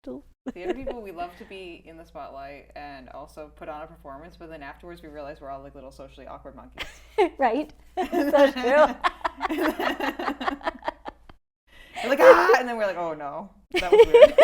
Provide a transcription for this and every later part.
Theater people, we love to be in the spotlight and also put on a performance, but then afterwards we realize we're all like little socially awkward monkeys. Right? So true. We're like, ah! And then we're like, oh no, that was weird.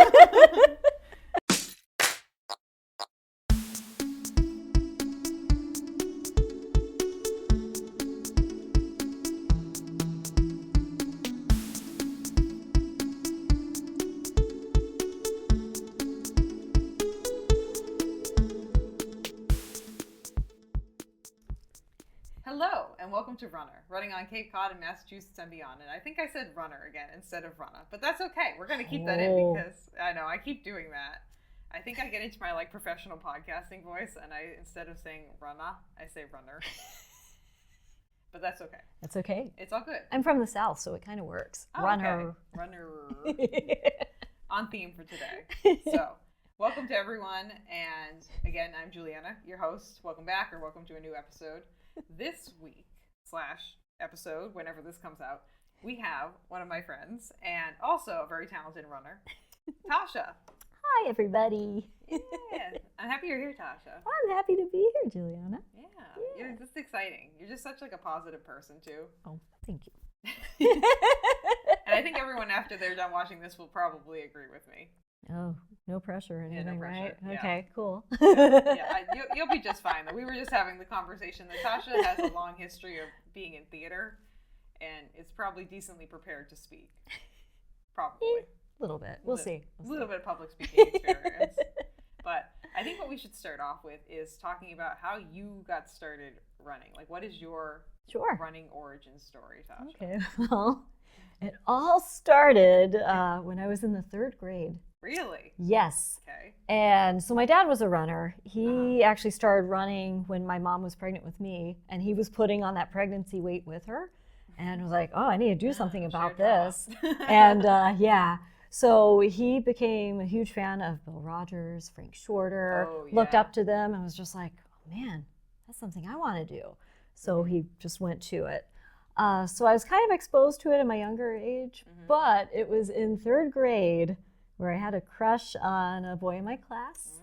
Hello, and welcome to Runnah, running on Cape Cod in Massachusetts and beyond. And I think I said runner again instead of Runnah, but that's okay. We're going to keep that in because I know I keep doing that. I think I get into my professional podcasting voice, and instead of saying Runnah, I say runner. But that's okay. That's okay. It's all good. I'm from the South, so it kind of works. Oh, Runner. Okay. Runner. On theme for today. So, welcome to everyone. And again, I'm Julianna, your host. Welcome back, or welcome to a new episode. This week / episode, whenever this comes out, we have one of my friends and also a very talented runner, Tasha. Hi, everybody. Yeah, I'm happy you're here, Tasha. I'm happy to be here, Juliana. Yeah, you're just exciting. You're just such a positive person too. Oh, thank you. And I think everyone after they're done watching this will probably agree with me. Oh, no pressure or anything, no pressure. right? Yeah. Okay, cool. You'll be just fine. Though. We were just having the conversation that Tasha has a long history of being in theater and is probably decently prepared to speak. Probably. A little bit. We'll see. A little bit of public speaking experience. But I think what we should start off with is talking about how you got started running. Like, what is your running origin story, Tasha? Okay, well, it all started when I was in the 3rd grade. Really? Yes. Okay. And so my dad was a runner. He actually started running when my mom was pregnant with me, and he was putting on that pregnancy weight with her, and was like, oh, I need to do something about this. And so he became a huge fan of Bill Rogers, Frank Shorter, looked up to them, and was just like, oh man, that's something I want to do. So he just went to it. So I was kind of exposed to it in my younger age, but it was in 3rd grade where I had a crush on a boy in my class.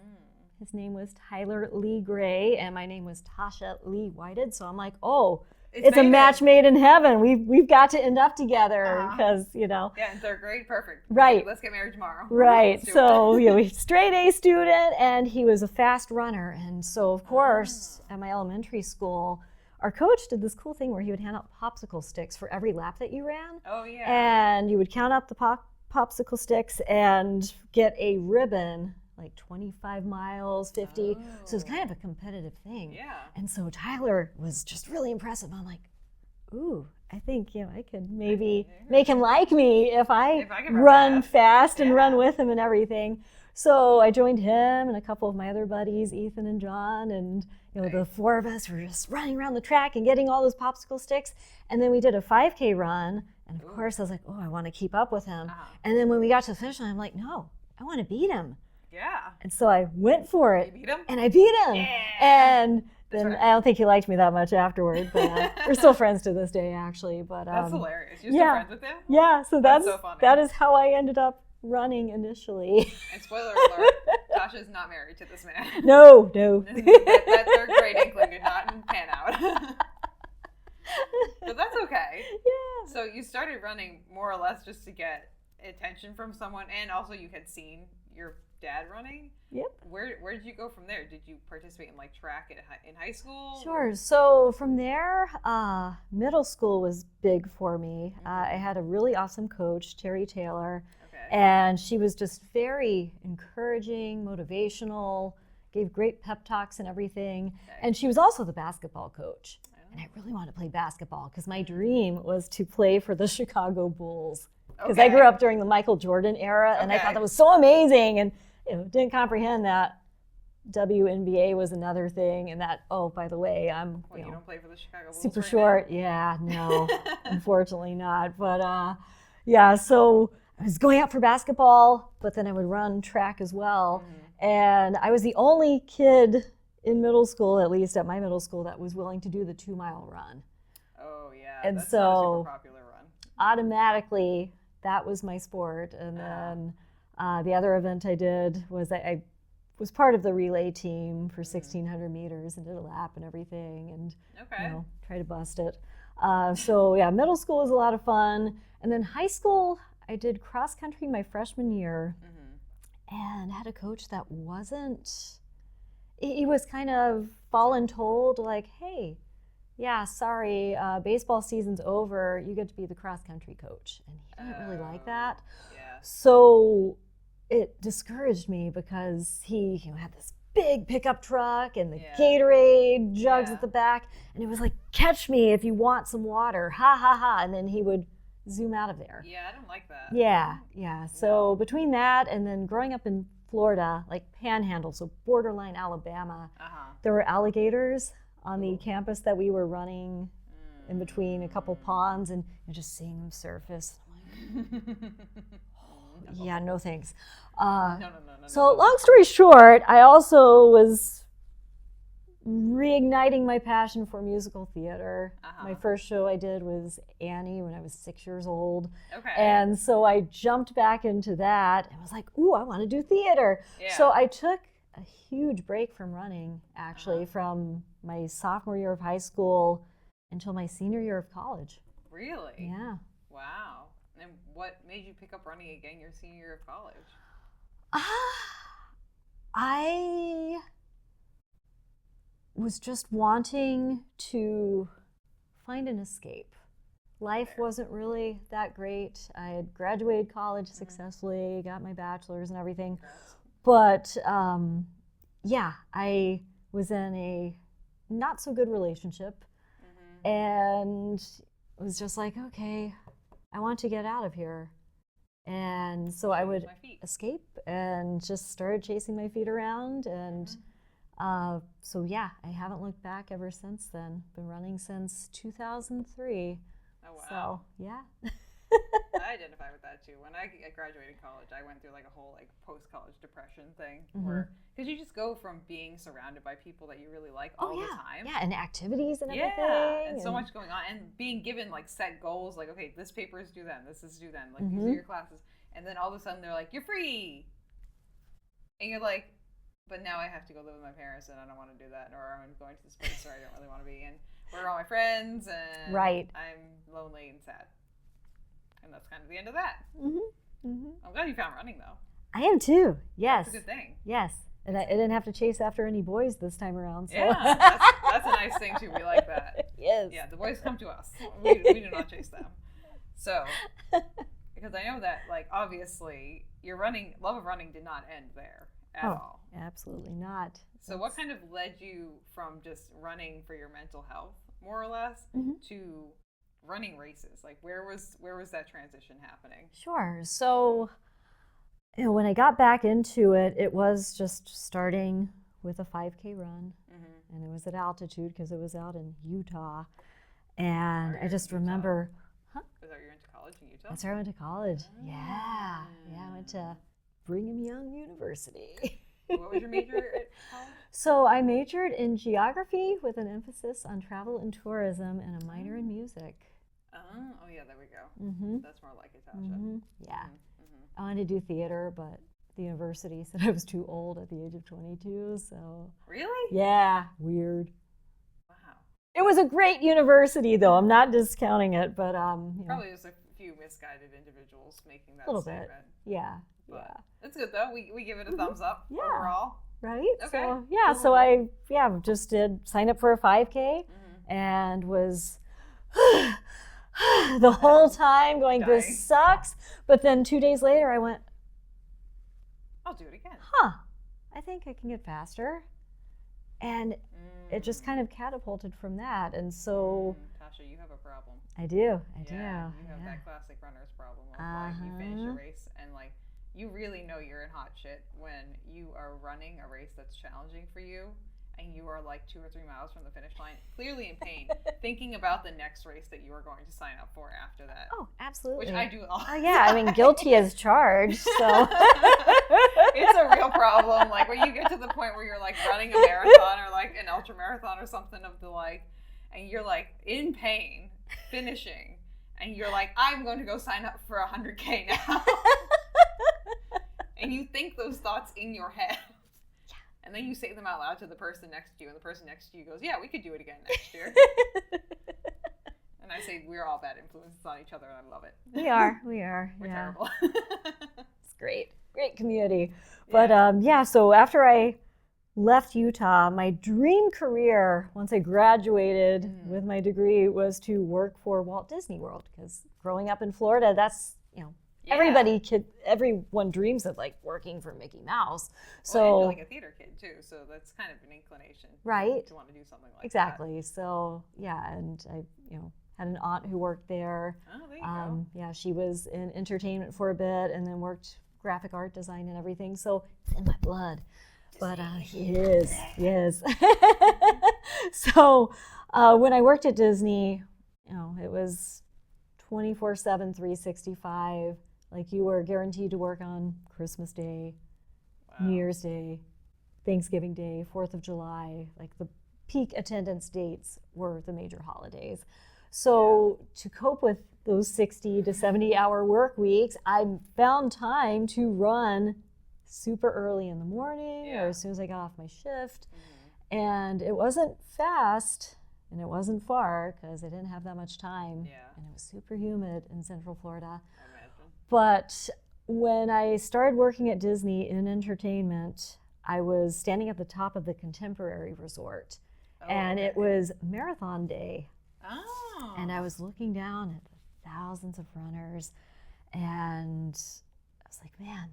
His name was Tyler Lee Gray, and my name was Tasha Lee Whited. So I'm like, oh, it's a match made in heaven. We've got to end up together because, Yeah, in 3rd grade, perfect. Right. Let's get married tomorrow. Right. So, straight A student, and he was a fast runner. And so, of course, at my elementary school, our coach did this cool thing where he would hand out popsicle sticks for every lap that you ran. Oh, yeah. And you would count up the popsicle sticks and get a ribbon, like 25 miles, 50. So it was kind of a competitive thing. Yeah. And so Tyler was just really impressive. I'm like, ooh, I think, I could maybe make him like me if I run fast and run with him and everything. So I joined him and a couple of my other buddies, Ethan and John, and the 4 of us were just running around the track and getting all those popsicle sticks. And then we did a 5K run. And of course, I was like, oh, I want to keep up with him. And then when we got to the finish line, I'm like, no, I want to beat him. Yeah. And so I went for it. You beat him? And I beat him. Yeah. And then I don't think he liked me that much afterward, but we're still friends to this day, actually. But that's hilarious. You're still friends with him? Yeah, so that's so funny. That is how I ended up running initially. And spoiler alert, Tasha's not married to this man. No. that 3rd grade inkling did not pan out. But that's okay. Yeah. So you started running more or less just to get attention from someone, and also you had seen your dad running. Yep. Where did you go from there? Did you participate in track in high school? Sure. So from there, middle school was big for me. I had a really awesome coach, Terry Taylor, and she was just very encouraging, motivational, gave great pep talks and everything. And she was also the basketball coach. And I really wanted to play basketball because my dream was to play for the Chicago Bulls. Because I grew up during the Michael Jordan era, and I thought that was so amazing, and didn't comprehend that WNBA was another thing, and that, oh, by the way, I'm you don't play for the Chicago Bulls super right short. Now? Yeah, no, unfortunately not. But so I was going out for basketball, but then I would run track as well. And I was the only kid in middle school, at least at my middle school, that was willing to do the 2-mile run. Oh, yeah. And that's so not a super popular run. Automatically, that was my sport. And then The other event I did was I was part of the relay team for 1,600 meters and did a lap and everything, and try to bust it. So yeah, middle school was a lot of fun, and then high school I did cross country my freshman year, and had a coach that wasn't. He was kind of voluntold, like, hey, yeah, sorry, baseball season's over. You get to be the cross country coach, and he didn't really like that. Yeah. So it discouraged me because he had this big pickup truck and the Gatorade jugs at the back, and it was like, catch me if you want some water, ha ha ha, and then he would zoom out of there. Yeah, I don't like that. Yeah. So between that and then growing up in Florida, like Panhandle, so borderline Alabama, there were alligators on the campus that we were running in between a couple ponds, and just seeing them surface. Yeah, no thanks. No. So long story short, I also was reigniting my passion for musical theater. My first show I did was Annie when I was 6 years old. Okay. And so I jumped back into that and was like, ooh, I want to do theater. Yeah. So I took a huge break from running, actually, from my sophomore year of high school until my senior year of college. Really? Yeah. Wow. And what made you pick up running again your senior year of college? I was just wanting to find an escape. Life wasn't really that great. I had graduated college successfully, got my bachelor's and everything. But I was in a not so good relationship, and was just like, okay, I want to get out of here. And so I would escape and just started chasing my feet around. And so yeah, I haven't looked back ever since then. Been running since 2003. Oh, wow. So yeah. I identify with that too. When I graduated college, I went through like a whole like post-college depression thing, where because you just go from being surrounded by people that you really like all the time, and activities and everything, and so much going on, and being given like set goals, like okay, this paper is due then, this is due then, like these are your classes, and then all of a sudden they're like, you're free, and you're like, but now I have to go live with my parents, and I don't want to do that, or I'm going to this place where I don't really want to be, and where are all my friends, and I'm lonely and sad. And that's kind of the end of that. I'm glad you found running, though. I am too. Yes. That's a good thing. Yes, and I didn't have to chase after any boys this time around. So. Yeah, that's a nice thing too. We like that. Yes. Yeah, the boys come to us. We do not chase them. So, because I know that, like, obviously, your love of running did not end there at all. Absolutely not. So, what kind of led you from just running for your mental health, more or less, to running races? Like, where was that transition happening? Sure. So, when I got back into it, it was just starting with a 5K run, and it was at altitude because it was out in Utah. And I just remember, Is that where you went to college in Utah? That's where I went to college. Yeah, I went to Brigham Young University. What was your major at college? So I majored in geography with an emphasis on travel and tourism and a minor in music. Oh yeah, there we go. That's more like it, Tasha. Yeah. I wanted to do theater, but the university said I was too old at the age of 22, so. Really? Yeah, weird. Wow. It was a great university, though. I'm not discounting it, but probably just a few misguided individuals making that statement. Yeah. But it's good though. We give it a thumbs up overall. Right? Okay. So so I just did sign up for a 5K and was the whole time going, dying. This sucks. But then 2 days later I went, I'll do it again. I think I can get faster. And it just kind of catapulted from that. And so Tasha, you have a problem. I do. You have that classic runner's problem of like you finish a race and like you really know you're in hot shit when you are running a race that's challenging for you and you are like 2 or 3 miles from the finish line, clearly in pain, thinking about the next race that you are going to sign up for after that. Oh, absolutely. Which I do all the time. Yeah, I mean, guilty as charged, so. It's a real problem. Like when you get to the point where you're like running a marathon or like an ultra marathon or something of the like, and you're like in pain, finishing, and you're like, I'm going to go sign up for 100K now. And you think those thoughts in your head. And then you say them out loud to the person next to you, and the person next to you goes, yeah, we could do it again next year. And I say, we're all bad influences on each other, and I love it. We are. We're terrible. It's great community. But so after I left Utah, my dream career, once I graduated with my degree, was to work for Walt Disney World, because growing up in Florida, that's, everyone dreams of like working for Mickey Mouse. So and you're like a theater kid too, so that's kind of an inclination, right? To want to do something like exactly. That. So and I, had an aunt who worked there. Oh, there you go. Yeah, she was in entertainment for a bit, and then worked graphic art design and everything. So it's in my blood. But yes. So when I worked at Disney, it was 24/7, 365. Like, you were guaranteed to work on Christmas Day, New Year's Day, Thanksgiving Day, 4th of July. Like, the peak attendance dates were the major holidays. So to cope with those 60 to 70 hour work weeks, I found time to run super early in the morning or as soon as I got off my shift. And it wasn't fast and it wasn't far, because I didn't have that much time. And it was super humid in Central Florida. I imagine. But when I started working at Disney in entertainment, I was standing at the top of the Contemporary Resort. And it was marathon day. Oh. And I was looking down at the thousands of runners, and I was like, man,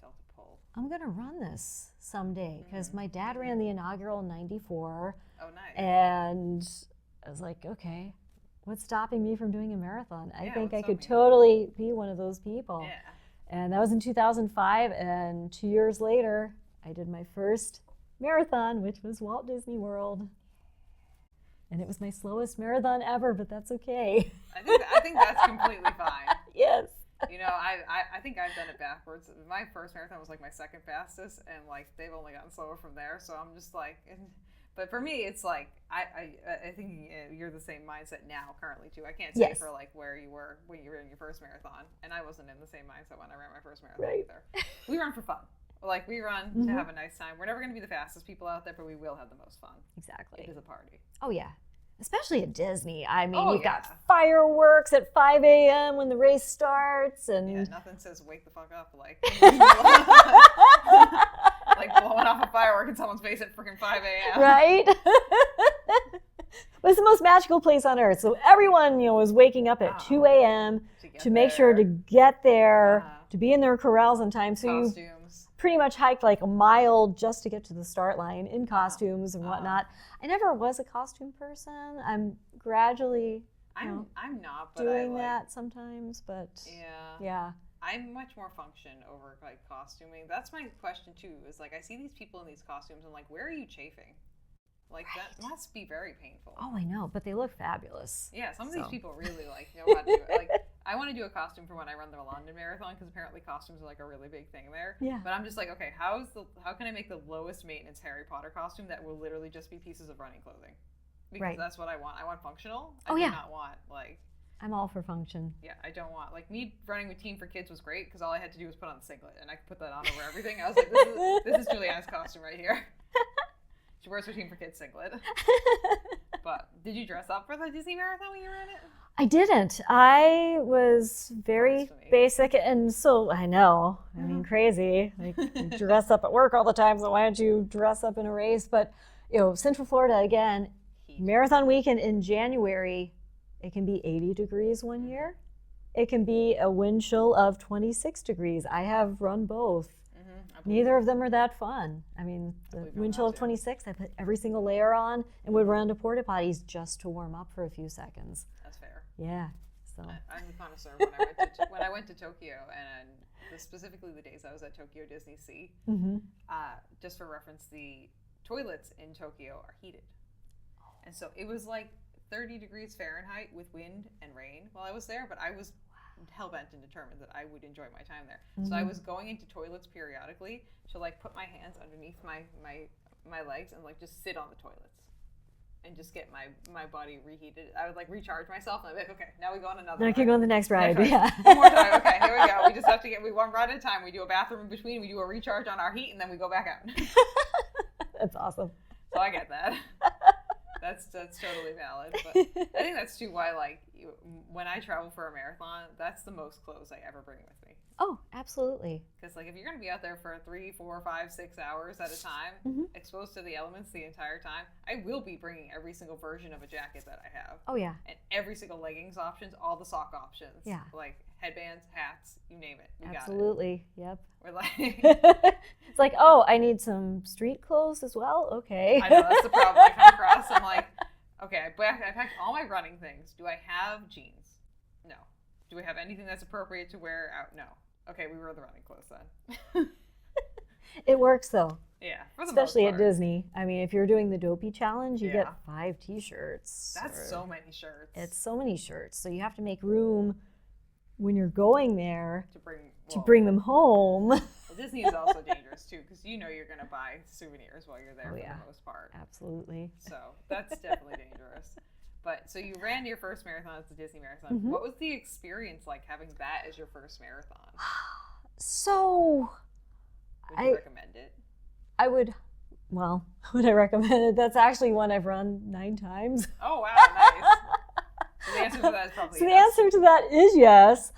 felt a pull. I'm going to run this someday, because my dad ran the inaugural in '94. Oh, nice. And I was like, okay, what's stopping me from doing a marathon? I think I could me? Totally be one of those people. Yeah. And that was in 2005, and 2 years later, I did my first marathon, which was Walt Disney World. And it was my slowest marathon ever, but that's okay. I think that's completely fine. Yes. I think I've done it backwards. My first marathon was like my second fastest, and like they've only gotten slower from there. So I'm just like, but for me, it's like I think you're the same mindset now currently too. I can't say for like where you were when you were in your first marathon, and I wasn't in the same mindset when I ran my first marathon either. We run for fun. Like, we run to have a nice time. We're never going to be the fastest people out there, but we will have the most fun. Exactly. It is a party. Oh, yeah. Especially at Disney. I mean, you've got fireworks at 5 a.m. when the race starts. And nothing says wake the fuck up like like blowing off a firework in someone's face at freaking 5 a.m. Right? But it's the most magical place on earth. So everyone, was waking up at 2 a.m. to make sure to get there, to be in their corrals in time. So you pretty much hiked like a mile just to get to the start line in costumes and whatnot. I never was a costume person. I'm gradually I'm not, but doing that sometimes, but yeah. I'm much more function over like costuming. That's my question too, is like I see these people in these costumes and like, where are you chafing? Like that must be very painful. Oh, I know, but they look fabulous. Yeah, some of these people really like know how to do it. Like, I want to do a costume for when I run the London Marathon, because apparently costumes are like a really big thing there. Yeah. But I'm just like, okay, how can I make the lowest maintenance Harry Potter costume that will literally just be pieces of running clothing? Because that's what I want. I want functional. I do not want like. I'm all for function. Yeah, I don't want like me running with Team for Kids was great because all I had to do was put on the singlet and I could put that on over everything. I was like, this is Julianna's costume right here. She wears her Team for Kids singlet. But did you dress up for the Disney Marathon when you were in it? I didn't. I was very basic, and so I know. I mean, crazy. Like, you dress up at work all the time, so why don't you dress up in a race? But Central Florida again, marathon weekend in January. It can be 80 degrees one year. It can be a wind chill of 26 degrees. I have run both. Neither of them are that fun. I mean, the wind chill of 26, I put every single layer on and would run to porta potties just to warm up for a few seconds. That's fair. Yeah. So I'm a connoisseur when I went to Tokyo, and specifically the days I was at Tokyo Disney Sea. Just for reference, the toilets in Tokyo are heated, and so it was like 30 degrees Fahrenheit with wind and rain while I was there, but I was hell-bent and determined that I would enjoy my time there. So I was going into toilets periodically to like put my hands underneath my legs and like just sit on the toilets and just get my body reheated. I would like recharge myself and I'd be like, okay, now we go on another Then I ride. can go on the next ride. Yeah. One more time. Okay, here we go. We just have to we one ride at a time. We do a bathroom in between. We do a recharge on our heat, and then we go back out. That's awesome. So I get that. That's totally valid. But I think that's too why, like, when I travel for a marathon, that's the most clothes I ever bring with me. Oh, absolutely. Because, like, if you're going to be out there for 3, 4, 5, 6 hours at a time, exposed to the elements the entire time, I will be bringing every single version of a jacket that I have. Oh, yeah. And every single leggings options, all the sock options. Yeah. Like, headbands, hats, you name it. We Absolutely. got it. Yep. We're like... It's like, oh, I need some street clothes as well? Okay. I know, that's the problem I come across. I'm like, okay, I packed all my running things. Do I have jeans? No. Do we have anything that's appropriate to wear out? No. Okay, we wear the running clothes then. It works, though. Yeah, for the Especially most at part. Disney. I mean, if you're doing the Dopey Challenge, you Yeah. get 5 T-shirts. That's so many shirts. It's so many shirts. So you have to make room when you're going there to bring them home. Well, Disney is also dangerous, too, because you know you're going to buy souvenirs while you're there for the most part. Absolutely. So that's definitely dangerous. But so you ran your first marathon as the Disney Marathon. What was the experience like having that as your first marathon? So... Would you recommend it? I would I recommend it? That's actually one I've run 9 times. Oh, wow, nice. So the answer to that is probably So the yes. answer to that is yes.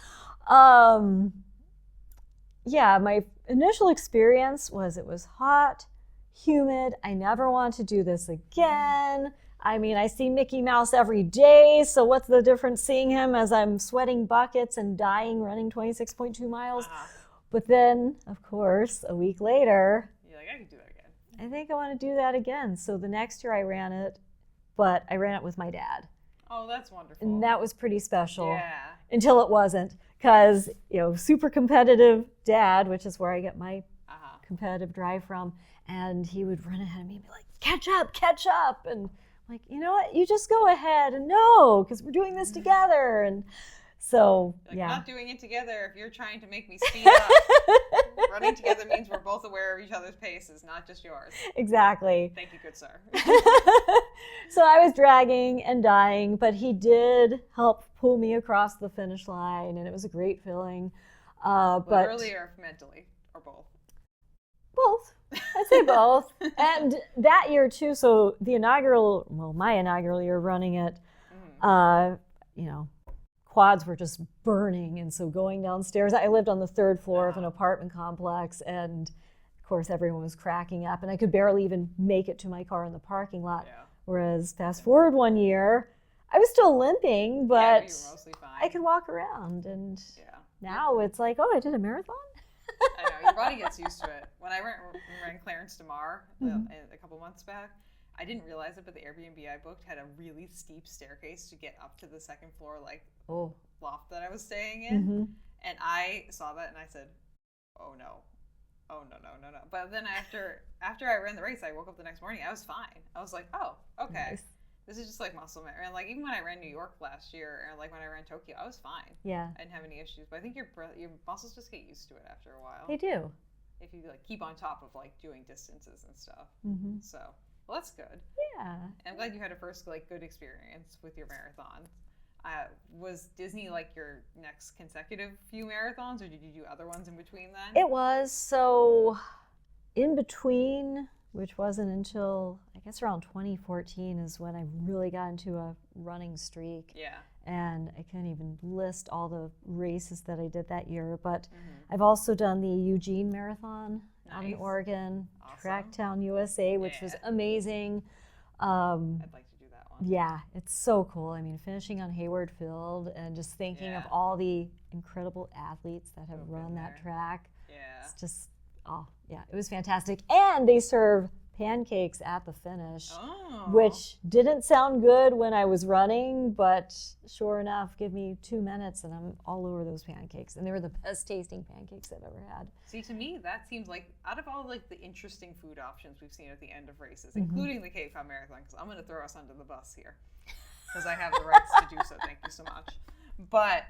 Yeah, my initial experience was it was hot, humid. I never want to do this again. I mean, I see Mickey Mouse every day, so what's the difference seeing him as I'm sweating buckets and dying running 26.2 miles? But then, of course, a week later, you're like, I can do that again. I think I want to do that again. So the next year I ran it, but I ran it with my dad. Oh, that's wonderful. And that was pretty special. Yeah. Until it wasn't, because, super competitive dad, which is where I get my competitive drive from, and he would run ahead of me and be like, catch up. And I'm like, you know what, you just go ahead and no, because we're doing this together. And so, like, yeah. We're not doing it together if you're trying to make me speed up. Running together means we're both aware of each other's paces, not just yours. Exactly. Thank you, good sir. So I was dragging and dying, but he did help pull me across the finish line, and it was a great feeling. Literally or mentally, or both? Both. I'd say both. And that year, too, so my inaugural year running it, quads were just burning. And so going downstairs, I lived on the 3rd floor of an apartment complex, and of course everyone was cracking up, and I could barely even make it to my car in the parking lot. Yeah. Whereas fast forward one year, I was still limping, but you were mostly fine. I could walk around, and now it's like, oh, I did a marathon? I know, your body gets used to it. When I ran Clarence to Mar a couple months back, I didn't realize it, but the Airbnb I booked had a really steep staircase to get up to the 2nd floor, loft that I was staying in. And I saw that and I said, oh no. But then after I ran the race, I woke up the next morning, I was fine. I was like, oh, okay. Nice. This is just like muscle memory. And like even when I ran New York last year, or like when I ran Tokyo, I was fine. Yeah. I didn't have any issues. But I think your muscles just get used to it after a while. They do. If you like keep on top of like doing distances and stuff. So, well, that's good. Yeah. I'm glad you had a first like good experience with your marathon. Was Disney like your next consecutive few marathons, or did you do other ones in between then? It was. So in between, which wasn't until I guess around 2014 is when I really got into a running streak. Yeah. And I can't even list all the races that I did that year, but I've also done the Eugene Marathon out in Oregon, Tracktown, USA, which was amazing. I'd like to do that one. Yeah, it's so cool. I mean, finishing on Hayward Field and just thinking of all the incredible athletes that have run that track. Yeah. It's just, it was fantastic. And they serve pancakes at the finish, which didn't sound good when I was running, but sure enough, give me 2 minutes and I'm all over those pancakes. And they were the best tasting pancakes I've ever had. See, to me, that seems like out of all like the interesting food options we've seen at the end of races, including the Cape Cod Marathon, because I'm going to throw us under the bus here because I have the rights to do so. Thank you so much. But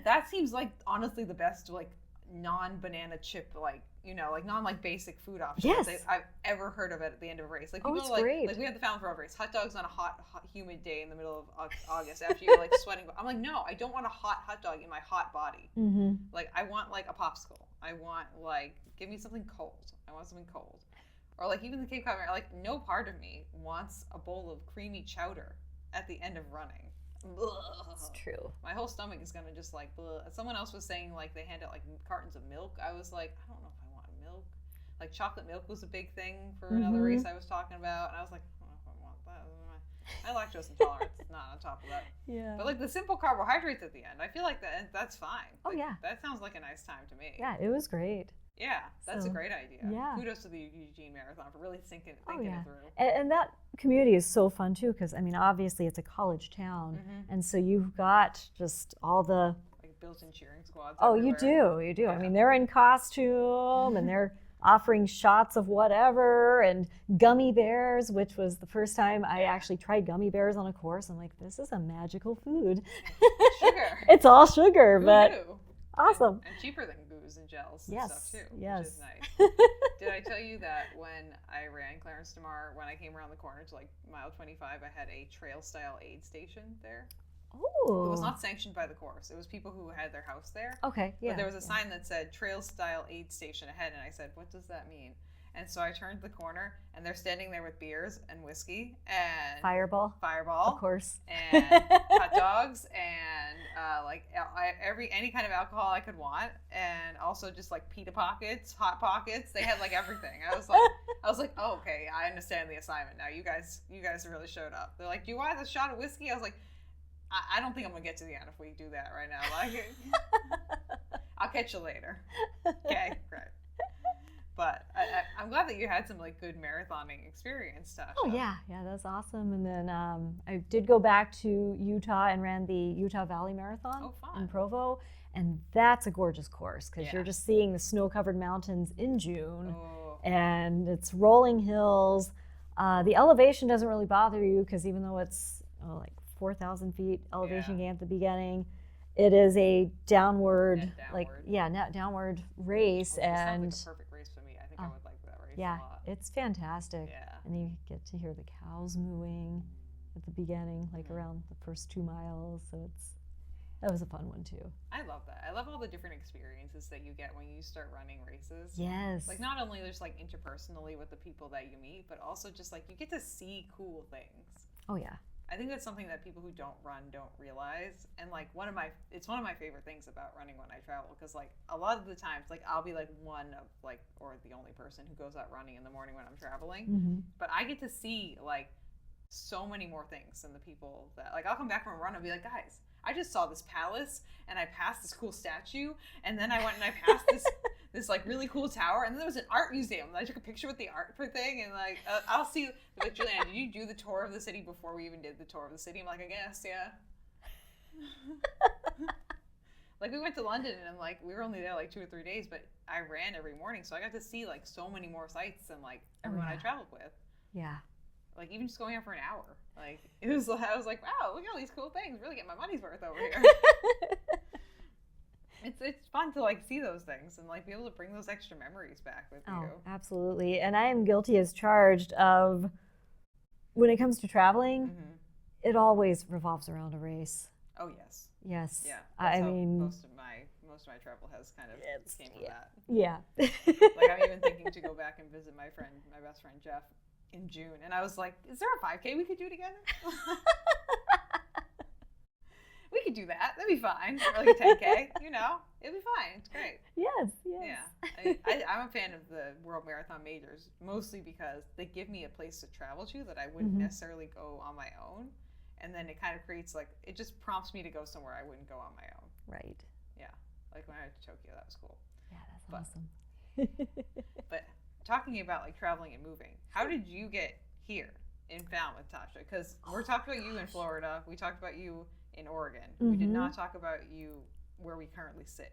that seems like honestly the best like non-banana chip, like, you know, like non-like basic food options Yes. I've ever heard of it at the end of a race. Like, Oh, people it's are like, great. like we had the Fountain Road race, hot dogs on a hot, humid day in the middle of August after you're like sweating. I'm like, no, I don't want a hot dog in my hot body. Mm-hmm. Like, I want like a popsicle. I want like, give me something cold. I want something cold. Or like even the Cape Cod, like no part of me wants a bowl of creamy chowder at the end of running. It's true. My whole stomach is gonna just like. Someone else was saying like they hand out like cartons of milk. I was like, I don't know if I want milk. Like chocolate milk was a big thing for another race I was talking about, and I was like, I don't know if I want that. My lactose intolerance is not on top of that. Yeah. But like the simple carbohydrates at the end, I feel like that's fine. Oh like, yeah. That sounds like a nice time to me. Yeah, it was great. Yeah, that's a great idea. Yeah. Kudos to the Eugene Marathon for really thinking it through. And that community is so fun too, because I mean, obviously it's a college town, and so you've got just all the like built-in cheering squads. Oh, everywhere. you do. Yeah. I mean, they're in costume and they're offering shots of whatever and gummy bears, which was the first time I actually tried gummy bears on a course. I'm like, this is a magical food. Sugar. It's all sugar, Who but knew? awesome. And cheaper than booze and gels and Yes, stuff too, yes. which is nice. Did I tell you that when I ran Clarence DeMar, when I came around the corner to like mile 25, I had a trail style aid station there? Oh. It was not sanctioned by the course. It was people who had their house there. Okay, yeah. But there was a sign that said trail style aid station ahead, and I said, what does that mean? And so I turned the corner, and they're standing there with beers and whiskey and Fireball, of course, and hot dogs and any kind of alcohol I could want, and also just like pita pockets, hot pockets. They had like everything. I was like, oh, okay, I understand the assignment now. You guys really showed up. They're like, do you want a shot of whiskey? I was like, I don't think I'm gonna get to the end if we do that right now. Like, I'll catch you later. Okay, great. But I'm glad that you had some like good marathoning experience, Tasha. Oh yeah, that's awesome. And then I did go back to Utah and ran the Utah Valley Marathon in Provo, and that's a gorgeous course because you're just seeing the snow-covered mountains in June, and it's rolling hills. The elevation doesn't really bother you because even though it's like 4,000 feet elevation gain at the beginning, it is a downward downward race, and sounds like a perfect race for me. I think I would like that race a lot. It's fantastic. Yeah. And you get to hear the cows mooing at the beginning, like around the first 2 miles. So that was a fun one too. I love that. I love all the different experiences that you get when you start running races. Yes. Like not only just like interpersonally with the people that you meet, but also just like you get to see cool things. Oh yeah. I think that's something that people who don't run don't realize, and like it's one of my favorite things about running when I travel, because like a lot of the times like I'll be like one of like or the only person who goes out running in the morning when I'm traveling, but I get to see like so many more things than the people that like I'll come back from a run and be like, guys, I just saw this palace and I passed this cool statue, and then I went and I passed this like really cool tower, and then there was an art museum and I took a picture with the art thing, and like I'll see like, Julianna, did you do the tour of the city before we even did the tour of the city? I'm like, I guess, yeah. Like we went to London and like we were only there like 2 or 3 days, but I ran every morning, so I got to see like so many more sights than like everyone I traveled with. Yeah. Like even just going out for an hour, like I was like, wow, look at all these cool things. Really get my money's worth over here. It's fun to like see those things and like be able to bring those extra memories back with you. Oh, absolutely. And I am guilty as charged of when it comes to traveling, it always revolves around a race. Oh yes. Yes. Yeah. I mean, most of my travel has kind of came from that. Yeah. Like I'm even thinking to go back and visit my best friend Jeff in June, and I was like, is there a 5K we could do together? We could do that. That'd be fine. Or like a 10K, you know, it'd be fine. It's great. Yes. Yeah. I'm a fan of the World Marathon Majors, mostly because they give me a place to travel to that I wouldn't necessarily go on my own. And then it kind of creates like, it just prompts me to go somewhere I wouldn't go on my own. Right. Yeah. Like when I went to Tokyo, that was cool. Yeah, that's awesome. But talking about like traveling and moving, how did you get here in Falmouth, Tasha? Because we're talking about you in Florida. We talked about you in Oregon. We did not talk about you where we currently sit.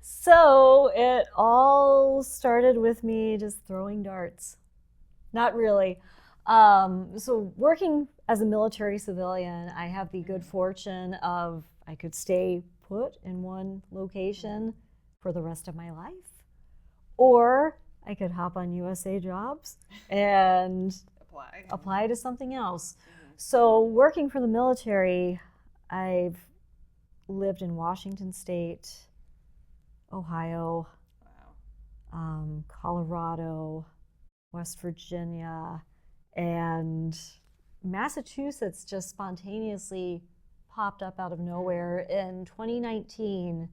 So it all started with me just throwing darts. Not really. So working as a military civilian, I have the good fortune of I could stay put in one location for the rest of my life, or I could hop on USA Jobs and apply to something else. So working for the military, I've lived in Washington State, Ohio, Colorado, West Virginia, and Massachusetts just spontaneously popped up out of nowhere. In 2019,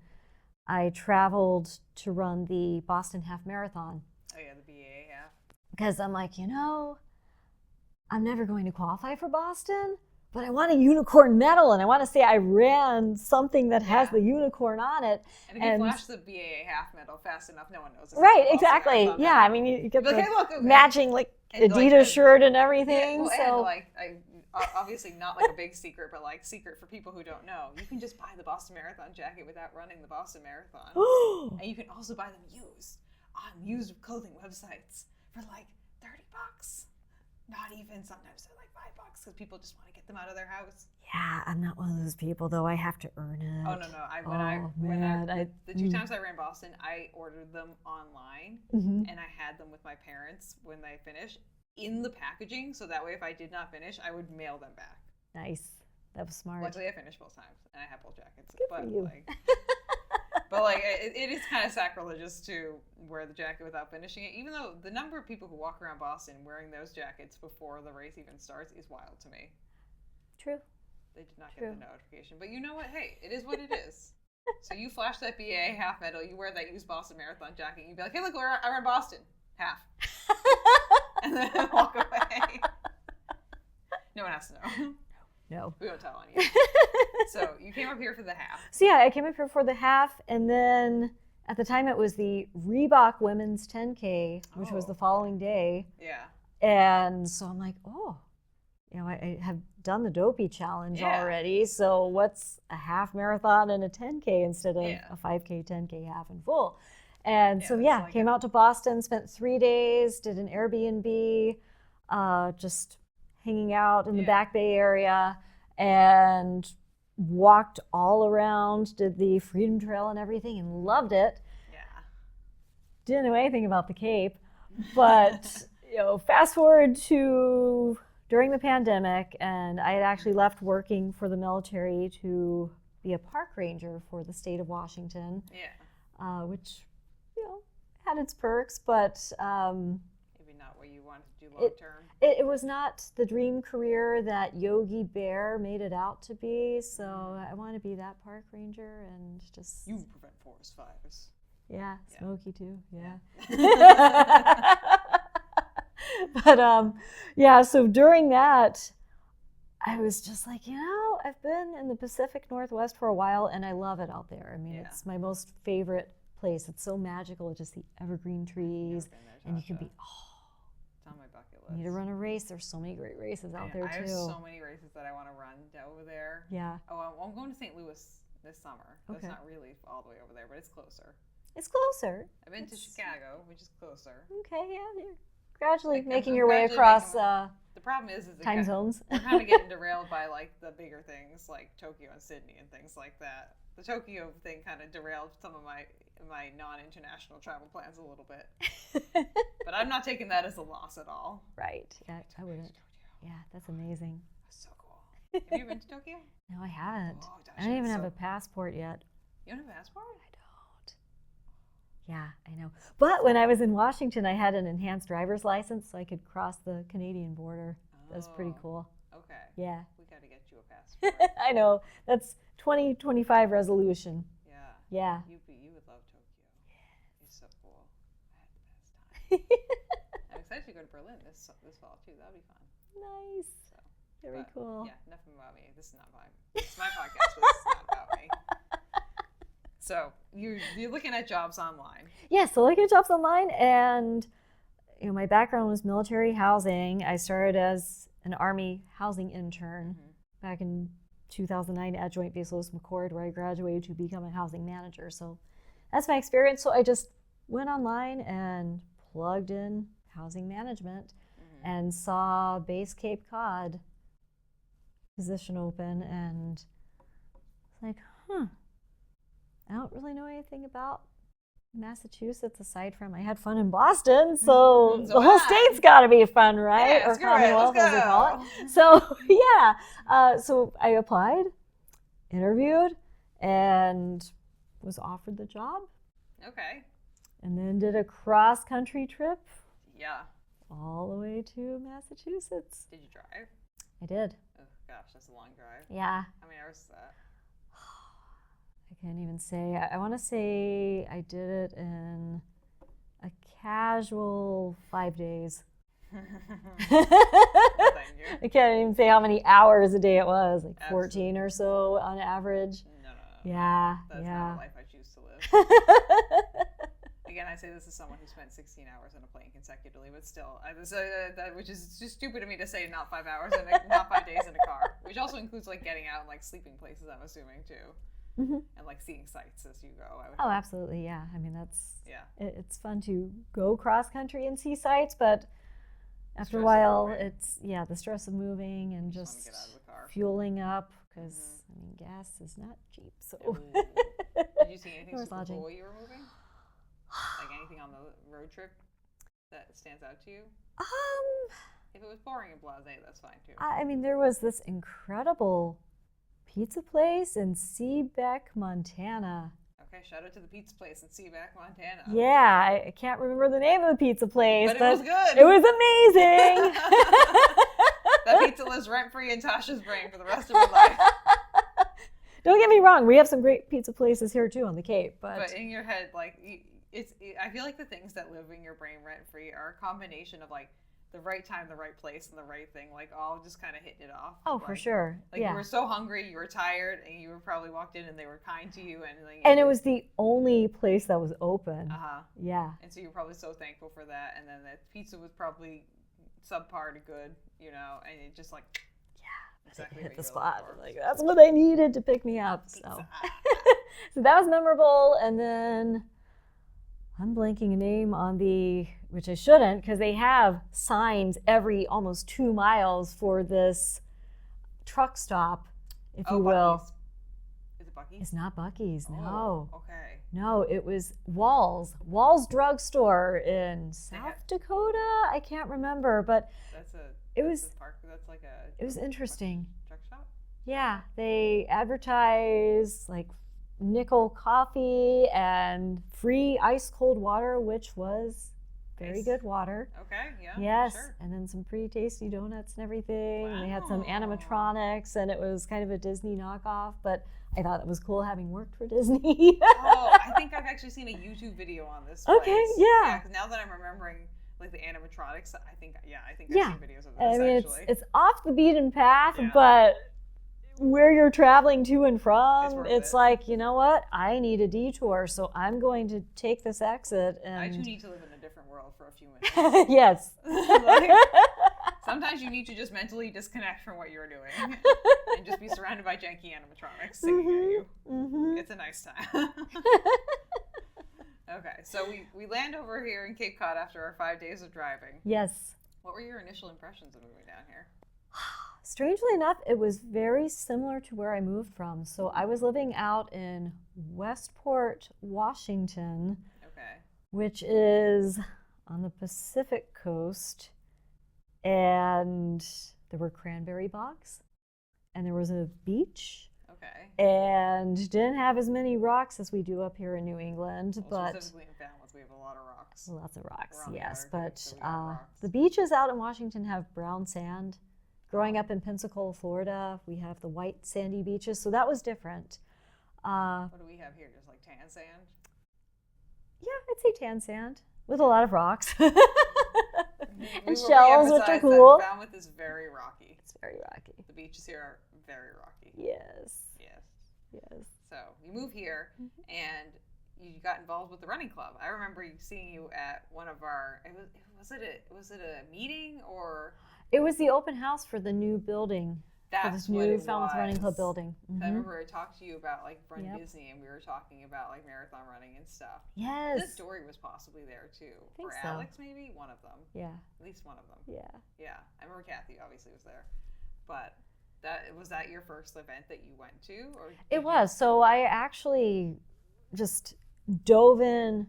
I traveled to run the Boston Half Marathon. Oh yeah, the BA half. Because I'm like, I'm never going to qualify for Boston, but I want a unicorn medal, and I want to say I ran something that has the unicorn on it. And if you flash the BAA half medal fast enough, no one knows. Right, exactly. Yeah, I mean, you get the matching Adidas shirt and everything. And obviously not like a big secret, but like secret for people who don't know. You can just buy the Boston Marathon jacket without running the Boston Marathon. And you can also buy them used on used clothing websites for like $30. Not even, sometimes they're like $5 because people just want to get them out of their house. Yeah, I'm not one of those people though. I have to earn it. Oh no, the 2 times I ran Boston, I ordered them online and I had them with my parents when they finished in the packaging, so that way if I did not finish, I would mail them back. Nice, that was smart. Luckily, I finished both times and I had both jackets. Good for you. It is kind of sacrilegious to wear the jacket without finishing it, even though the number of people who walk around Boston wearing those jackets before the race even starts is wild to me. True. They did not get the notification. But you know what? Hey, it is what it is. So you flash that BA half medal, you wear that used Boston Marathon jacket, and you be like, hey, look, I ran Boston. Half. And then walk away. No one has to know. No. We won't tell on you. So you came up here for the half. So yeah, I came up here for the half, and then at the time it was the Reebok Women's 10K, which was the following day. Yeah. And so I'm like, I have done the Dopey Challenge already, so what's a half marathon and a 10K instead of a 5K, 10K, half and full? And came out to Boston, spent 3 days, did an Airbnb, just hanging out in the Back Bay area, and walked all around, did the Freedom Trail and everything, and loved it. Yeah. Didn't know anything about the Cape, but fast forward to during the pandemic, and I had actually left working for the military to be a park ranger for the state of Washington. Yeah. Which, had its perks, but maybe not what you wanted to do long term. It was not the dream career that Yogi Bear made it out to be, so I want to be that park ranger and just... You prevent forest fires. Yeah, Smokey too, But, so during that, I was just like, I've been in the Pacific Northwest for a while, and I love it out there. I mean, it's my most favorite place. It's so magical, just the evergreen trees, and you can be, it's on my bucket list. You need to run a race. There's so many great races out there, too. I have so many races that I want to run over there. Yeah. Oh, I'm going to St. Louis this summer. That's not really all the way over there, but it's closer. It's closer. I've been to Chicago, which is closer. Okay, you're gradually making your way across the problem is time zones. We're kind of getting derailed by the bigger things like Tokyo and Sydney and things like that. The Tokyo thing kind of derailed some of my non-international travel plans a little bit. But I'm not taking that as a loss at all. Right. Yeah, I wouldn't. Yeah, that's amazing. That's so cool. Have you been to Tokyo? No, I haven't. Oh, Tasha, I don't even have a passport yet. You don't have a passport? I don't. Yeah, I know. But when I was in Washington, I had an enhanced driver's license, so I could cross the Canadian border. That was pretty cool. Okay. Yeah. We got to get you a passport. I know. That's 2025 resolution. Yeah. Yeah. You would love Tokyo. Yeah. It's so cool. I had the best time. I'm excited to go to Berlin this fall too. That'll be fun. Nice. So, very cool. Yeah, nothing about me. This is not mine. It's my podcast, but this is not about me. So you're looking at jobs online. Yeah, so looking at jobs online, and my background was military housing. I started as an Army housing intern back in 2009 at Joint Base Lewis McChord, where I graduated to become a housing manager. So that's my experience. So I just went online and plugged in housing management and saw Base Cape Cod position open, and it's like, I don't really know anything about Massachusetts aside from I had fun in Boston, so So the whole state's got to be fun, right? Yeah, or screw it, let's Commonwealth, as we call go. it. So yeah, so I applied, interviewed, and was offered the job, Okay. and then did a cross-country trip Yeah. all the way to Massachusetts. Did you drive? I did. Oh gosh, that's a long drive. Yeah. How many hours is that? I can't even say. I want to say I did it in a casual 5 days. Well, thank you. I can't even say how many hours a day it was, like Absolutely. 14 or so on average. No. Yeah, That's yeah. not a life I choose to live. Again, I say this as someone who spent 16 hours on a plane consecutively, but still, which is just stupid of me to say not 5 hours and not 5 days in a car, which also includes like getting out and like sleeping places, I'm assuming too. Mm-hmm. And like seeing sights as you go. Oh, absolutely, yeah. I mean, yeah. It's fun to go cross country and see sights, but after a Stress of while, moving. it's the stress of moving and You just wanna get out of the car. fueling up because I mean, gas is not cheap. So Ooh. Did you see anything There was super lodging. cool while you were moving? Like anything on the road trip that stands out to you? If it was boring and blasé, that's fine too. I mean, there was this incredible pizza place in Seabeck, Montana. Okay, shout out to the pizza place in Seaback, Montana. Yeah, I can't remember the name of the pizza place, But it was good. It was amazing. That pizza lives rent free in Tasha's brain for the rest of her life. Don't get me wrong, we have some great pizza places here too on the Cape, But in your head, like I feel like the things that live in your brain rent free are a combination of like the right time, the right place, and the right thing, like all just kind of hitting it off. oh, like, for sure. Like yeah. you were so hungry, you were tired, and you were probably walked in and they were kind to you, and like, And it was the only place that was open. Yeah. And so you're probably so thankful for that. And then the pizza was probably subpar to good, you know, and it just like exactly hit what the you were looking spot. for. Like that's what I needed to pick me up. So, so that was memorable. And then I'm blanking a name on which I shouldn't, because they have signs every almost 2 miles for this truck stop, if you will. Buc-ee's. Is it Buc-ee's? It's not Buc-ee's, no. Okay. No, it was Wall's drugstore in South Dakota. I can't remember, but it was interesting. Truck shop? Yeah, they advertise like nickel coffee and free ice cold water, which was very good water. Okay, yeah. Yes, sure. and then some pretty tasty donuts and everything. Wow. And they had some animatronics, and it was kind of a Disney knockoff, but I thought it was cool having worked for Disney. I think I've actually seen a YouTube video on this place. Okay, yeah. Because now that I'm remembering like the animatronics, I think I've seen videos of this I mean, actually. it's off the beaten path, but where you're traveling to and from, it's like, you know what? I need a detour, so I'm going to take this exit. And I too need to live in a different world for a few minutes. Yes. Sometimes you need to just mentally disconnect from what you're doing and just be surrounded by janky animatronics singing at you. Mm-hmm. It's a nice time. Okay, so we land over here in Cape Cod after our 5 days of driving. Yes. What were your initial impressions of moving down here? Strangely enough, it was very similar to where I moved from. So I was living out in Westport, Washington, which is on the Pacific coast. And there were cranberry bogs, and there was a beach. And didn't have as many rocks as we do up here in New England, but specifically in Falmouth, we have a lot of rocks. Lots of rocks, yes. Water, But so the beaches out in Washington have brown sand. Growing up in Pensacola, Florida, we have the white sandy beaches, so that was different. What do we have here? Just like tan sand? Yeah, I'd say tan sand with a lot of rocks. And shells, which are cool. Falmouth is very rocky. It's very rocky. The beaches here are very rocky. Yes. So you move here, and you got involved with the running club. I remember seeing you at one of our. Was it a meeting or? It was the open house for the new building. That's for this what new it Falmouth was. Running Club building. Mm-hmm. I remember I talked to you about like Run Disney, and we were talking about like marathon running and stuff. Yes. This story was possibly there too. I think or so. Alex, maybe one of them. Yeah. At least one of them. Yeah. I remember Kathy obviously was there, but was that your first event that you went to, or? It was. So I actually just dove in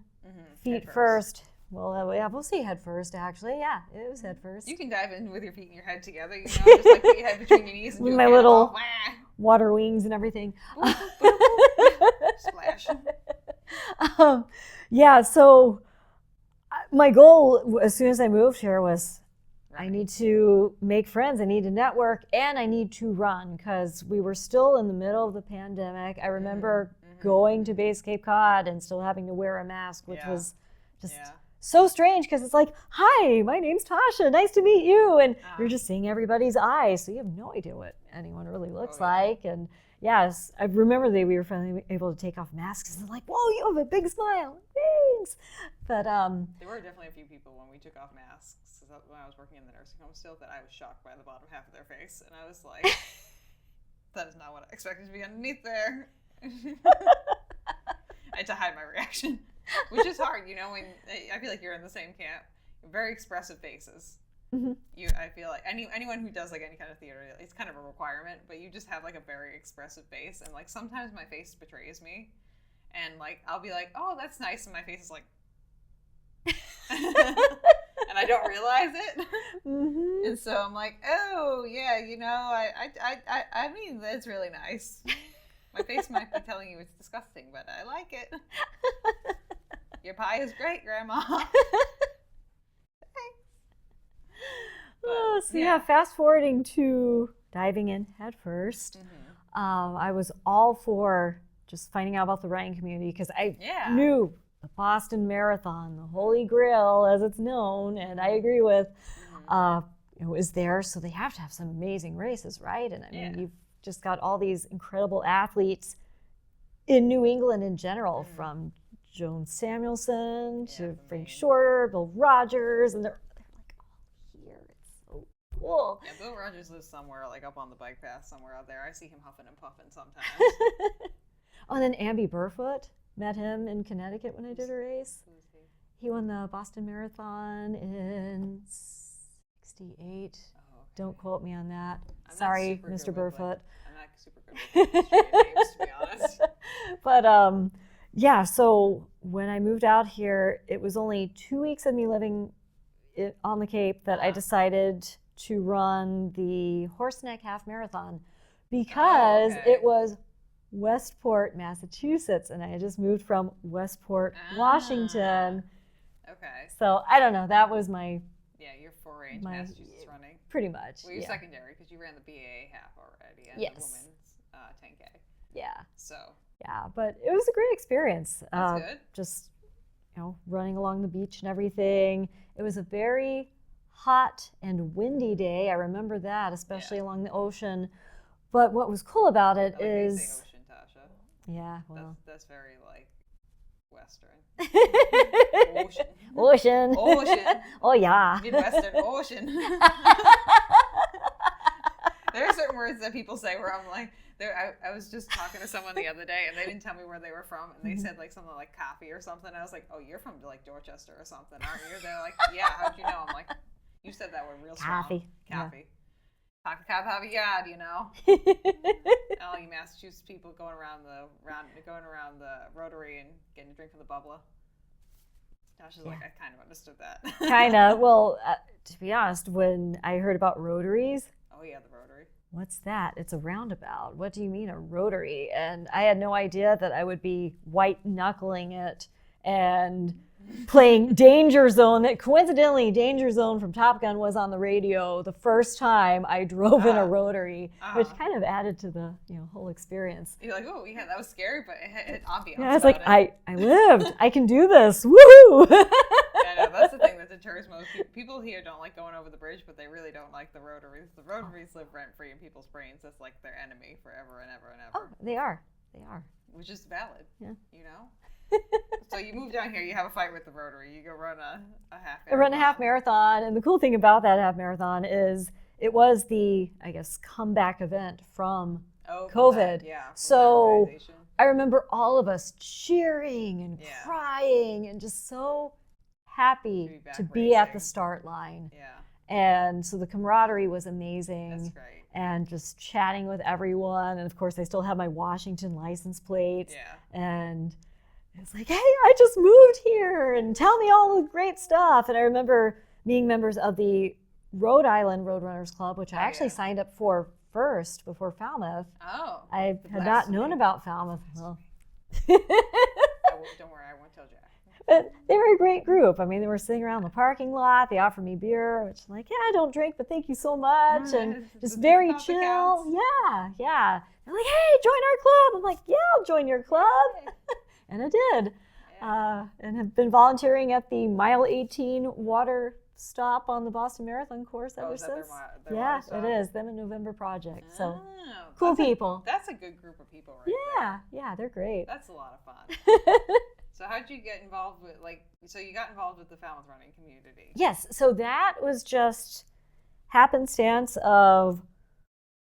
feet Head first. Well, yeah, we'll say head first, actually. Yeah, it was head first. You can dive in with your feet and your head together, you know, just like put your head between your knees and with do my a little cannonball. water wings and everything. Boop, boop, boop. Splash. Yeah, so my goal as soon as I moved here was I need to make friends, I need to network, and I need to run because we were still in the middle of the pandemic. I remember going to Base Cape Cod and still having to wear a mask, which was just so strange because it's like, hi, my name's Tasha, nice to meet you. And you're just seeing everybody's eyes, so you have no idea what anyone really looks like. And yes, I remember we were finally able to take off masks and like, whoa, you have a big smile, thanks. But there were definitely a few people when we took off masks when I was working in the nursing home still that I was shocked by the bottom half of their face, and I was like, that is not what I expected to be underneath there. I had to hide my reaction, which is hard, you know, when I feel like you're in the same camp. Very expressive faces. I feel like anyone who does like any kind of theater, it's kind of a requirement, but you just have like a very expressive face, and like sometimes my face betrays me, and like I'll be like, oh, that's nice, and my face is like and I don't realize it. And so I'm like, oh yeah, you know, I mean, that's really nice. My face might be telling you it's disgusting, but I like it. Your pie is great, Grandma. So fast forwarding to diving in head first. I was all for just finding out about the running community because I knew the Boston Marathon, the Holy Grail as it's known, and I agree with, it was there, so they have to have some amazing races, right? And I mean, you've just got all these incredible athletes in New England in general, from Joan Samuelson to Frank Shorter, Bill Rogers, and they're like all here. It's so cool. Yeah, Bill Rogers lives somewhere like up on the bike path somewhere out there. I see him huffing and puffing sometimes. And then Amby Burfoot, met him in Connecticut when I did a race. Who is he? He won the Boston Marathon in '68. Oh, okay. Don't quote me on that. Sorry, Mr. Burfoot. I'm not super good with names, to be honest. But so when I moved out here, it was only 2 weeks of me living on the Cape that I decided to run the Horseneck Half Marathon because it was Westport, Massachusetts, and I had just moved from Westport, Washington. Okay. So I don't know. That was my your foray into Massachusetts running. Pretty much. Well, you're secondary because you ran the BAA half already and the women's 10K. Yeah. So. Yeah, but it was a great experience. That's good. Just running along the beach and everything. It was a very hot and windy day. I remember that, especially along the ocean. But what was cool about it is. Say ocean, Tasha. Yeah, well. That's very like Western. Ocean. Oh yeah. Midwestern ocean. There are certain words that people say where I'm like, I was just talking to someone the other day and they didn't tell me where they were from, and they said like something like coffee or something. I was like, oh, you're from like Dorchester or something, aren't you? They're like, yeah, how'd you know? I'm like, you said that word real strong. Coffee. Coffee, you know. All you Massachusetts people going around the Rotary and getting a drink from the bubbler. Tasha's like, I kind of understood that. Kind of. Well, to be honest, when I heard about rotaries. Oh yeah, the Rotary. What's that? It's a roundabout. What do you mean a rotary? And I had no idea that I would be white knuckling it and playing Danger Zone. That coincidentally, Danger Zone from Top Gun was on the radio the first time I drove in a rotary, which kind of added to the whole experience. You're like, oh yeah, that was scary, but it had ambiance. Yeah, it's like I lived. I can do this. Woohoo! Yeah, no, that's the thing that deters most people. People here don't like going over the bridge, but they really don't like the rotaries. The rotaries live rent free in people's brains. That's like their enemy forever and ever and ever. Oh, they are. Which is valid. Yeah. You know. So you move down here, you have a fight with the Rotary. You go run a half marathon. I run a half marathon, and the cool thing about that half marathon is it was the, I guess, comeback event from COVID. So I remember all of us cheering and crying and just so happy to be at the start line. Yeah. And so the camaraderie was amazing. That's great. And just chatting with everyone. And of course, I still have my Washington license plate. Yeah. And It's like, hey, I just moved here and tell me all the great stuff. And I remember being members of the Rhode Island Roadrunners Club, which I actually signed up for first before Falmouth. Oh. I had not known about Falmouth. Well. Don't worry, I won't tell Jack. But they were a great group. I mean, they were sitting around the parking lot. They offered me beer, which I'm like, yeah, I don't drink, but thank you so much. And just very chill. Yeah. They're like, hey, join our club. I'm like, yeah, I'll join your club. And I did. And have been volunteering at the Mile 18 water stop on the Boston Marathon course ever since. Yeah, it is. Them and November Project. So cool people. That's a good group of people right there. Yeah, they're great. That's a lot of fun. So how'd you get involved with, so you got involved with the Falmouth running community? Yes, so that was just happenstance of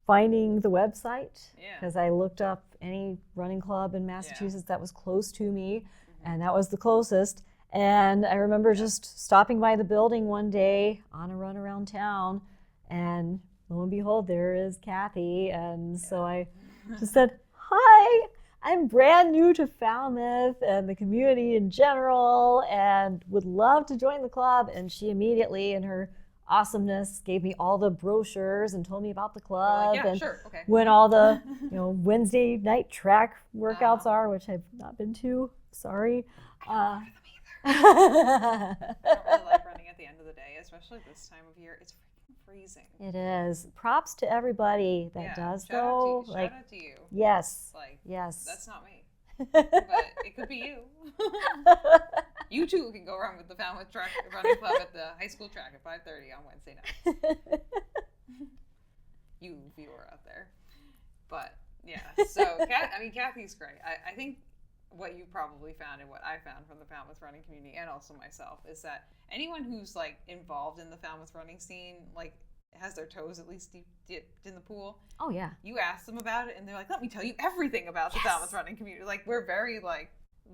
finding the website, because I looked up any running club in Massachusetts that was close to me, and that was the closest. And I remember just stopping by the building one day on a run around town, and lo and behold, there is Kathy. And so I just said, hi, I'm brand new to Falmouth and the community in general, and would love to join the club. And she immediately, in her awesomeness, gave me all the brochures and told me about the club when all the Wednesday night track workouts are, which I've not been to. Sorry. I don't really like running at the end of the day, especially this time of year. It's freaking freezing. It is. Props to everybody that does though. Shout out to you. Yes. Yes. That's not me. But it could be you. You too can go run with the Falmouth Running Club at the high school track at 5:30 on Wednesday night. You viewer out there. But yeah, so Kathy's great. I think what you probably found and what I found from the Falmouth running community and also myself is that anyone who's involved in the Falmouth running scene, has their toes at least dipped in the pool. Oh yeah. You ask them about it and they're like, let me tell you everything about the Falmouth running community. We're very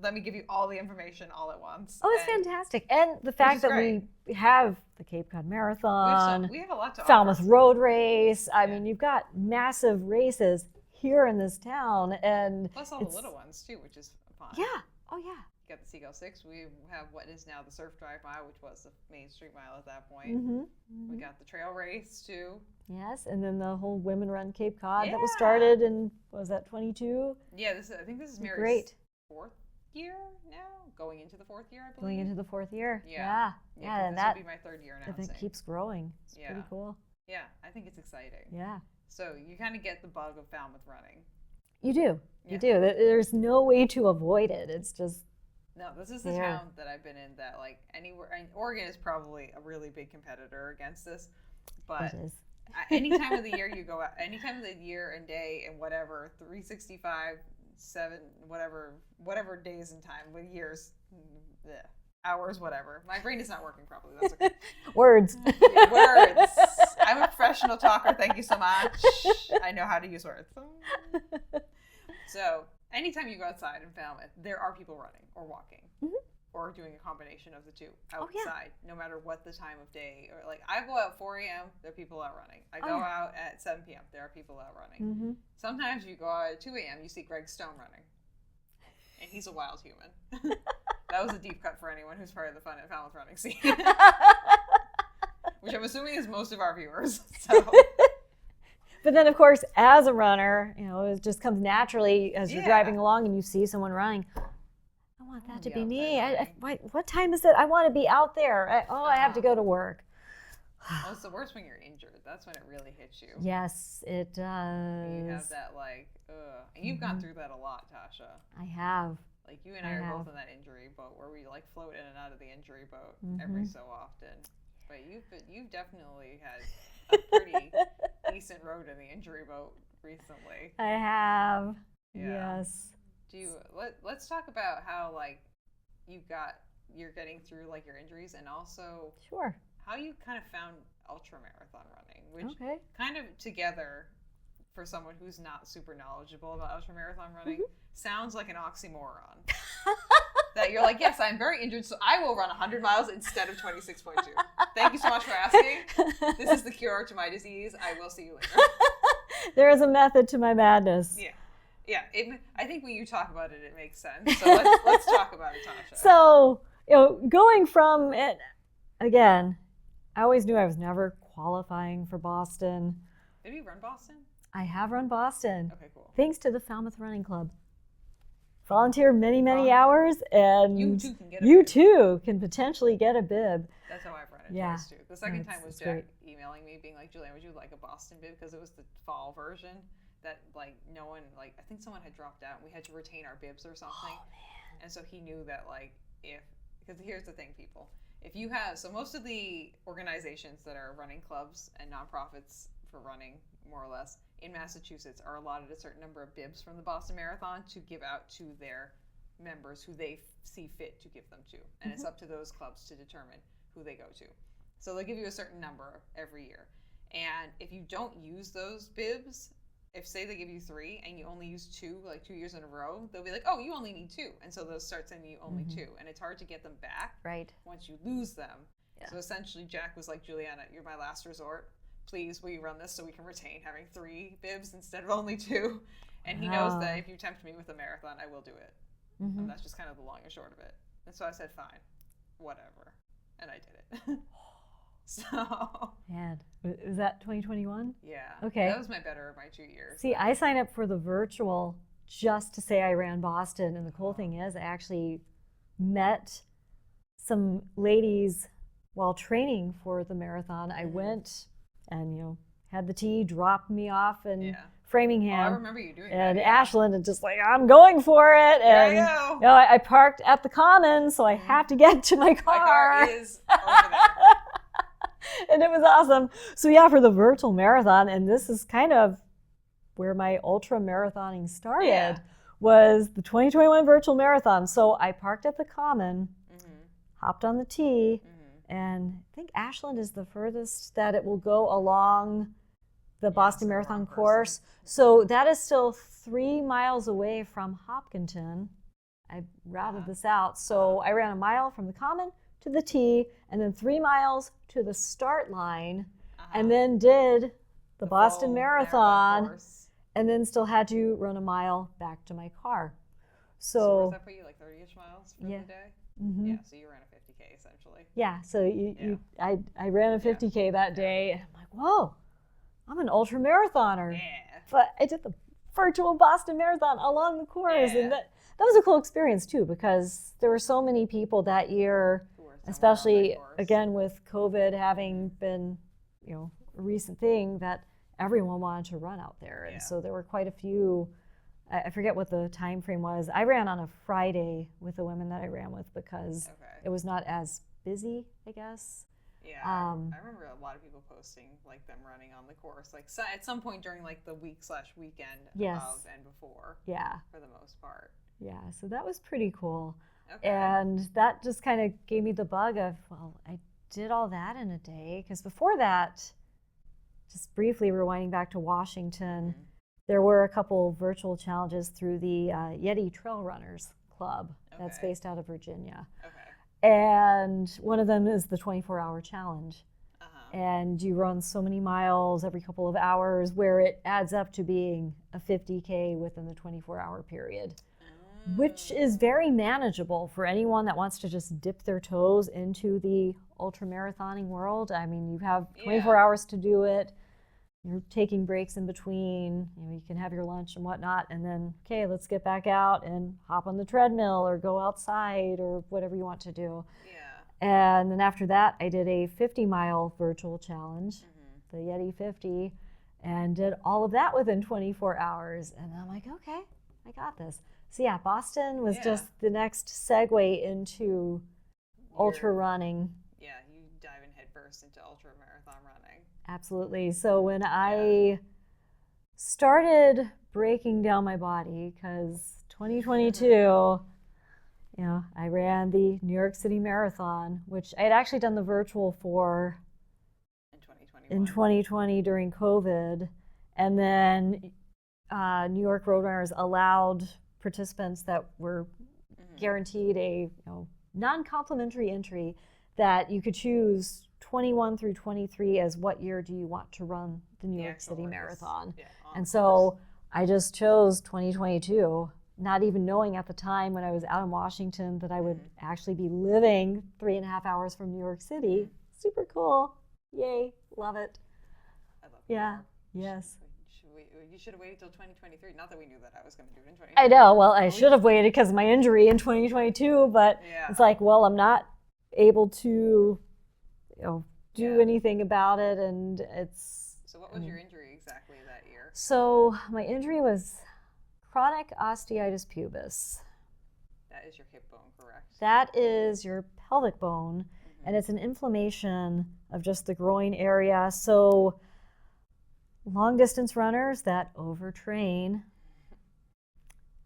let me give you all the information all at once. Oh, it's fantastic. And the fact that we have the Cape Cod Marathon, we have a lot to Falmouth Road Race. I mean, you've got massive races here in this town, and plus all the little ones too, which is fun. Yeah. Oh yeah. You got the Seagull 6. We have what is now the Surf Drive Mile, which was the Main Street Mile at that point. We got the trail race too. Yes, and then the whole Women Run Cape Cod that was started in, what was that, 22? Yeah, I think this is Mary's fourth year now, going into the fourth year, I believe. Going into the fourth year. Yeah, and this will be my third year now. It keeps growing. It's pretty cool. Yeah, I think it's exciting. Yeah. So you kind of get the bug of Falmouth running. You do. You do. There's no way to avoid it. It's just no. This is the town that I've been in that anywhere. And Oregon is probably a really big competitor against this, but it is. Any time of the year you go out, any time of the year and day and whatever, 365, 7, whatever days and time, with years, hours, whatever. My brain is not working properly. That's okay. Words. Words. I'm a professional talker. Thank you so much. I know how to use words. So anytime you go outside in Falmouth, there are people running or walking or doing a combination of the two outside, no matter what the time of day. Or I go out at 4 a.m., there are people out running. I go out at 7 p.m., there are people out running. Sometimes you go out at 2 a.m., you see Greg Stone running. And he's a wild human. That was a deep cut for anyone who's part of the Falmouth running scene. Which I'm assuming is most of our viewers. So. But then, of course, as a runner, it just comes naturally as you're driving along and you see someone running. I want that to be me. What time is it? I want to be out there. I have to go to work. Well, it's the worst when you're injured. That's when it really hits you. Yes, it does. You have that and you've gone through that a lot, Tasha. I have. You and I are both in that injury boat where we float in and out of the injury boat every so often. But you've definitely had a pretty decent road in the injury boat recently. I have. Yeah. Yes. Let's talk about how you're getting through your injuries, and also how you kind of found ultra marathon running, which kind of together for someone who's not super knowledgeable about ultra marathon running sounds like an oxymoron. That you're yes, I'm very injured, so I will run 100 miles instead of 26.2. Thank you so much for asking. This is the cure to my disease. I will see you later. There is a method to my madness. Yeah. Yeah, I think when you talk about it, it makes sense. So let's talk about it, Tasha. So, going from it, again, I always knew I was never qualifying for Boston. Did you run Boston? I have run Boston. Okay, cool. Thanks to the Falmouth Running Club. Volunteer many hours, and you too can potentially get a bib. That's how I've run it twice too. The second time was Jack great. emailing me being like, Julianna, would you like a Boston bib? Because it was the fall version that like no one, like I think someone had dropped out and we had to retain our bibs or something. Oh, man. And so he knew that like because here's the thing, people. If you have, so most of the organizations that are running clubs and nonprofits for running, more or less, in Massachusetts are allotted a certain number of bibs from the Boston Marathon to give out to their members who they see fit to give them to. And it's up to those clubs to determine who they go to. So they'll give you a certain number every year. And if you don't use those bibs, if say they give you 3 and you only use 2, like 2 years in a row, they'll be like, oh, you only need 2. And so they'll start sending you only 2. And it's hard to get them back once you lose them. Yeah. So essentially Jack was like, Julianna, you're my last resort. Please, will you run this so we can retain having 3 bibs instead of only 2? And he knows that if you tempt me with a marathon, I will do it. And that's just kind of the long and short of it. And so I said, fine, whatever. And I did it. So. Man, was that 2021? Yeah. Okay. That was my better of my 2 years. See, I signed up for the virtual just to say I ran Boston. And the cool thing is I actually met some ladies while training for the marathon. I went and, had the tea drop me off in Framingham. Oh, I remember you doing that. And Ashland and just like, I'm going for it. And I parked at the Common, so I have to get to my car. My car is over there. And it was awesome. So yeah, for the virtual marathon, and this is kind of where my ultra marathoning started, was the 2021 virtual marathon. So I parked at the Common, hopped on the T, and I think Ashland is the furthest that it will go along the Boston Marathon course. So that is still 3 miles away from Hopkinton. I routed this out. So I ran a mile from the Common to the T, and then 3 miles to the start line, and then did the Boston Marathon, and then still had to run a mile back to my car. So does that put you like 30-ish miles for the day? Yeah, so you ran a 50K essentially. Yeah, so I ran a 50K that day, and I'm like, whoa, I'm an ultra marathoner. Yeah. But I did the virtual Boston Marathon along the course, and that was a cool experience too, because there were so many people that year, especially again with COVID having been, a recent thing, that everyone wanted to run out there. And so there were quite a few, I forget what the time frame was. I ran on a Friday with the women that I ran with because it was not as busy, I guess. Yeah, I remember a lot of people posting like them running on the course, like at some point during like the week/weekend of and before. Yeah. For the most part. Yeah, so that was pretty cool. Okay. And that just kind of gave me the bug of, well, I did all that in a day. Because before that, just briefly rewinding back to Washington, there were a couple virtual challenges through the Yeti Trail Runners Club that's based out of Virginia. Okay. And one of them is the 24-hour challenge. And you run so many miles every couple of hours where it adds up to being a 50K within the 24-hour period. Which is very manageable for anyone that wants to just dip their toes into the ultramarathoning world. I mean, you have 24 hours to do it. You're taking breaks in between. You can have your lunch and whatnot, and then, okay, let's get back out and hop on the treadmill or go outside or whatever you want to do. Yeah. And then after that, I did a 50-mile virtual challenge, the Yeti 50, and did all of that within 24 hours. And I'm like, okay, I got this. So yeah, Boston was just the next segue into ultra running. Yeah, you dive in headfirst into ultra marathon running. Absolutely. So when I started breaking down my body, because 2022, I ran the New York City Marathon, which I had actually done the virtual for in 2020 during COVID, and then New York Roadrunners allowed participants that were guaranteed a non-complimentary entry that you could choose 21 through 23 as what year do you want to run the New York City Marathon. Yeah, and so I just chose 2022, not even knowing at the time when I was out in Washington that I would actually be living 3.5 hours from New York City. Super cool. Yay. Love it. I love it. Yeah. Yes. You should have waited till 2023. Not that we knew that I was going to do it in 2023. I know. Well, I should have waited because of my injury in 2022, but it's like, well, I'm not able to, do anything about it, and it's. So what was your injury exactly that year? So my injury was chronic osteitis pubis. That is your hip bone, correct? That is your pelvic bone, and it's an inflammation of just the groin area. So long distance runners that overtrain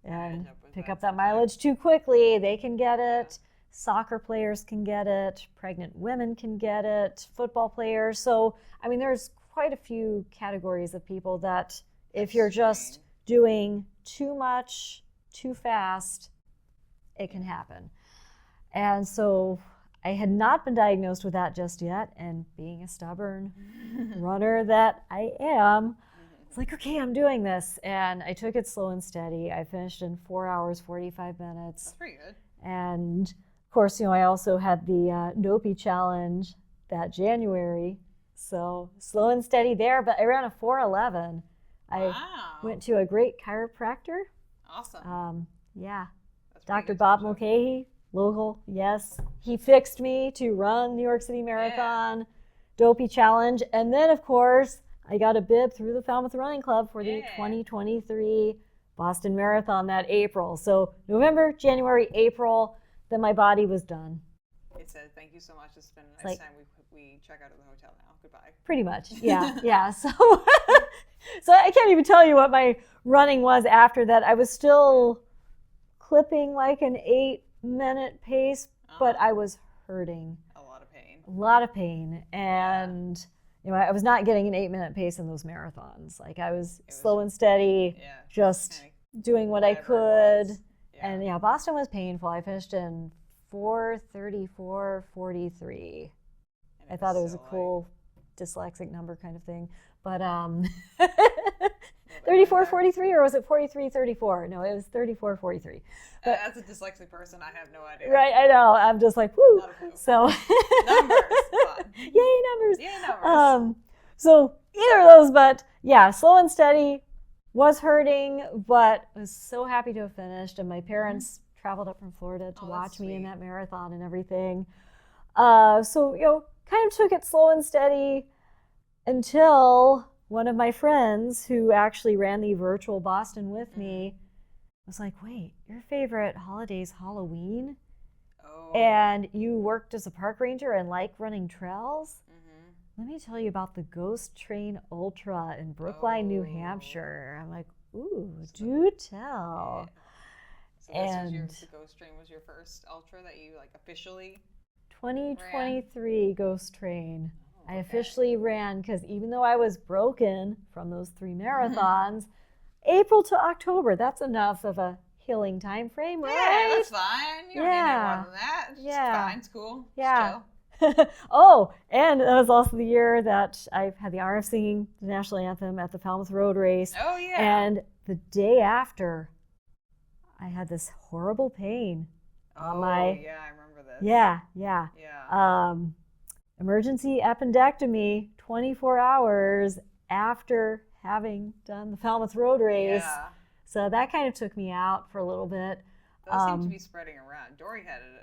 and pick up that mileage too quickly, they can get it. Soccer players can get it. Pregnant women can get it. Football players. So, I mean, there's quite a few categories of people that if you're just doing too much, too fast, it can happen. And so I had not been diagnosed with that just yet, and being a stubborn runner that I am, it's like, okay, I'm doing this. And I took it slow and steady. I finished in 4 hours, 45 minutes. That's pretty good. And of course, I also had the Dopey Challenge that January. So slow and steady there, but I ran a 4:11. I went to a great chiropractor. Awesome. Yeah. Dr. Bob Mulcahy. Local, yes. He fixed me to run New York City Marathon, Dopey Challenge, and then, of course, I got a bib through the Falmouth Running Club for the 2023 Boston Marathon that April. So November, January, April, then my body was done. It said, thank you so much. It's been a nice time. We check out of the hotel now. Goodbye. Pretty much, yeah, yeah. So, so I can't even tell you what my running was after that. I was still clipping like an 8-minute pace, but I was hurting. A lot of pain. A lot of pain. And, I was not getting an 8-minute pace in those marathons. Like I was slow and steady, just doing what I could. And Boston was painful. I finished in 4:34:43. I thought it was a cool dyslexic number kind of thing. But 34:43, or was it 43:34? No, it was 34:43. As a dyslexic person, I have no idea. Right, I know. I'm just like, whoo. So numbers. Yay, numbers. Yay, numbers. So either of those, but yeah, slow and steady. Was hurting, but was so happy to have finished. And my parents traveled up from Florida to watch me in that marathon and everything. So, kind of took it slow and steady until one of my friends who actually ran the virtual Boston with me was like, wait, your favorite holiday is Halloween? Oh. And you worked as a park ranger and like running trails? Let me tell you about the Ghost Train Ultra in Brookline, New Hampshire. I'm like, ooh, do tell. So the Ghost Train was your first ultra that you officially 2023 ran? Ghost Train. I officially ran because even though I was broken from those 3 marathons, April to October, that's enough of a healing time frame, right? Yeah, that's fine. You don't need more than that. It's fine. It's cool. Yeah. Chill. Oh, and that was also the year that I had the honor of singing the national anthem at the Falmouth Road Race. Oh, yeah. And the day after, I had this horrible pain on my... yeah, I remember this. Yeah. Yeah. Emergency appendectomy 24 hours after having done the Falmouth Road Race. Yeah. So that kind of took me out for a little bit. Those seem to be spreading around. Dory had it.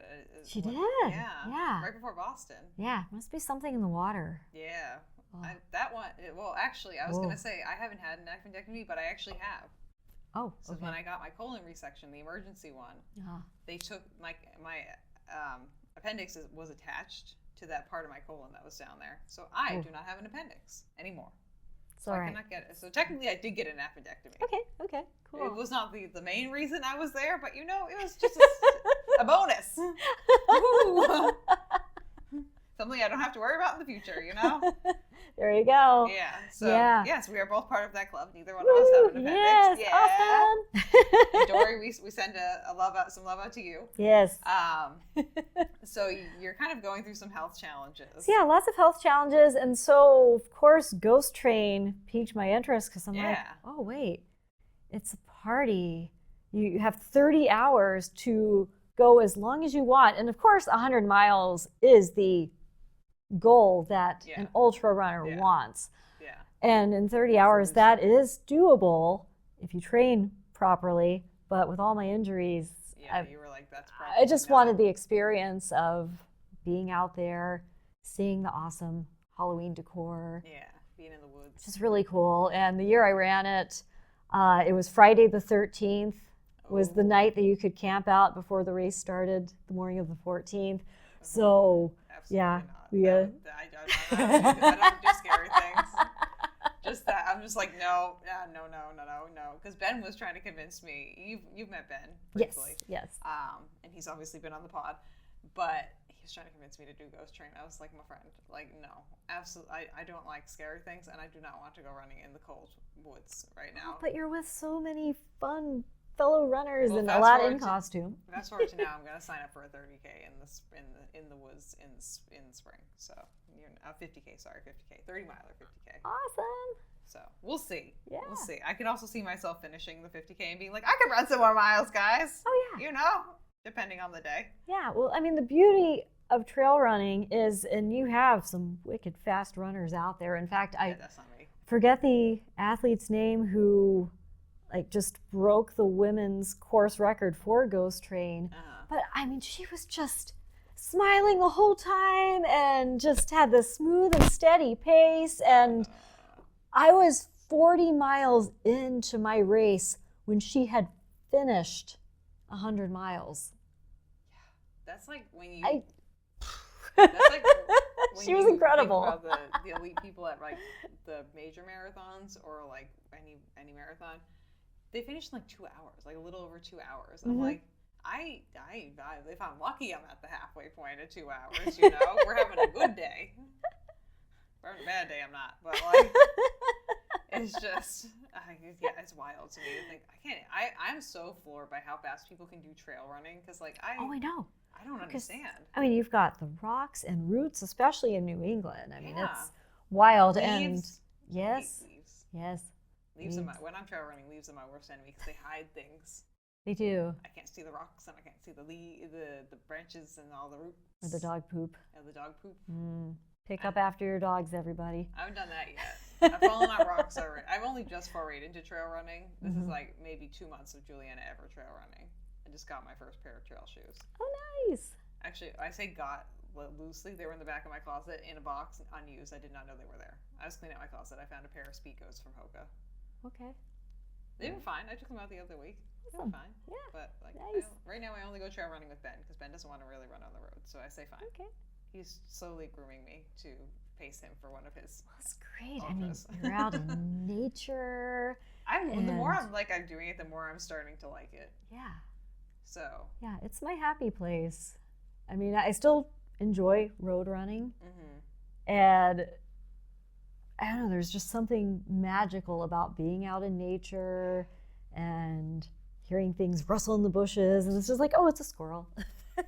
She did. Yeah. Right before Boston. Yeah. Must be something in the water. Yeah. That one, actually, I was going to say, I haven't had an appendectomy, but I actually have. Oh, so when I got my colon resection, the emergency one, they took my appendix was attached to that part of my colon that was down there. So I do not have an appendix anymore. So I cannot get it. So technically I did get an appendectomy. Okay, cool. It was not the main reason I was there, but it was just a bonus. Something I don't have to worry about in the future, There you go. Yeah. So yes, we are both part of that club. Neither one of us have an appendix. Yes, awesome. And Dory, we send some love out to you. Yes. So you're kind of going through some health challenges. Yeah, lots of health challenges, and so of course Ghost Train piqued my interest because I'm like, oh wait, it's a party. You have 30 hours to go as long as you want. And of course, 100 miles is the goal that an ultra runner wants. Yeah. And in 30 hours, that is doable if you train properly. But with all my injuries, you were like, that's probably I just wanted the experience of being out there, seeing the awesome Halloween decor. Yeah, being in the woods. Which is really cool. And the year I ran it, it was Friday the 13th. Was the night that you could camp out before the race started, the morning of the 14th. So, absolutely yeah. Not. I don't do scary things. Just that. I'm just like, no. Because Ben was trying to convince me. You've met Ben briefly. Yes. And he's obviously been on the pod. But he was trying to convince me to do ghost train. I was like, my friend, like, no. Absolutely. I don't like scary things, and I do not want to go running in the cold woods right now. But you're with so many fun fellow runners and a lot in costume. Fast forward to now, I'm going to sign up for a 30K in the woods in spring. So, 50K, 30 miler, 50K. Awesome. So we'll see. Yeah. We'll see. I can also see myself finishing the 50K and being like, I could run some more miles, guys. Oh yeah. You know, depending on the day. Yeah. Well, I mean, the beauty of trail running is, and you have some wicked fast runners out there. In fact, that's not me. Forget the athlete's name who just broke the women's course record for Ghost Train. But I mean, she was just smiling the whole time and just had this smooth and steady pace. And I was 40 miles into my race when she had finished 100 miles. Yeah, that's like when you. That's like when she was incredible. Think about the elite people at like the major marathons or like any marathon. They finished in like 2 hours, like a little over 2 hours. I'm like, I if I'm lucky, I'm at the halfway point of 2 hours. You know, we're having a good day. If we're having a bad day, I'm not. But like, it's just, it's wild to me to think. I'm so floored by how fast people can do trail running because like I know. I don't understand. I mean, you've got the rocks and roots, especially in New England. I mean, it's wild. Leaves. And yes. Leaves are when I'm trail running, leaves are my worst enemy because they hide things. They do. I can't see the rocks and I can't see the branches and all the roots. Or the dog poop. The dog poop. Pick up after your dogs, everybody. I haven't done that yet. I've fallen on rocks already. I've only just forayed into trail running. This is like maybe 2 months of Julianna ever trail running. I just got my first pair of trail shoes. Oh, nice. Actually, I say got loosely. They were in the back of my closet in a box, unused. I did not know they were there. I was cleaning out my closet. I found a pair of Speedgoats from Hoka. Okay. They were fine. I took them out the other week. They were fine. Yeah. But like nice. Right now, I only go trail running with Ben because Ben doesn't want to really run on the road. So I say fine. Okay. He's slowly grooming me to pace him for one of his. That's great. Ultras. I mean, you're out in nature. The more I'm doing it, the more I'm starting to like it. Yeah. So. Yeah, it's my happy place. I mean, I still enjoy road running, and I don't know, there's just something magical about being out in nature and hearing things rustle in the bushes, and it's just like, oh, it's a squirrel. I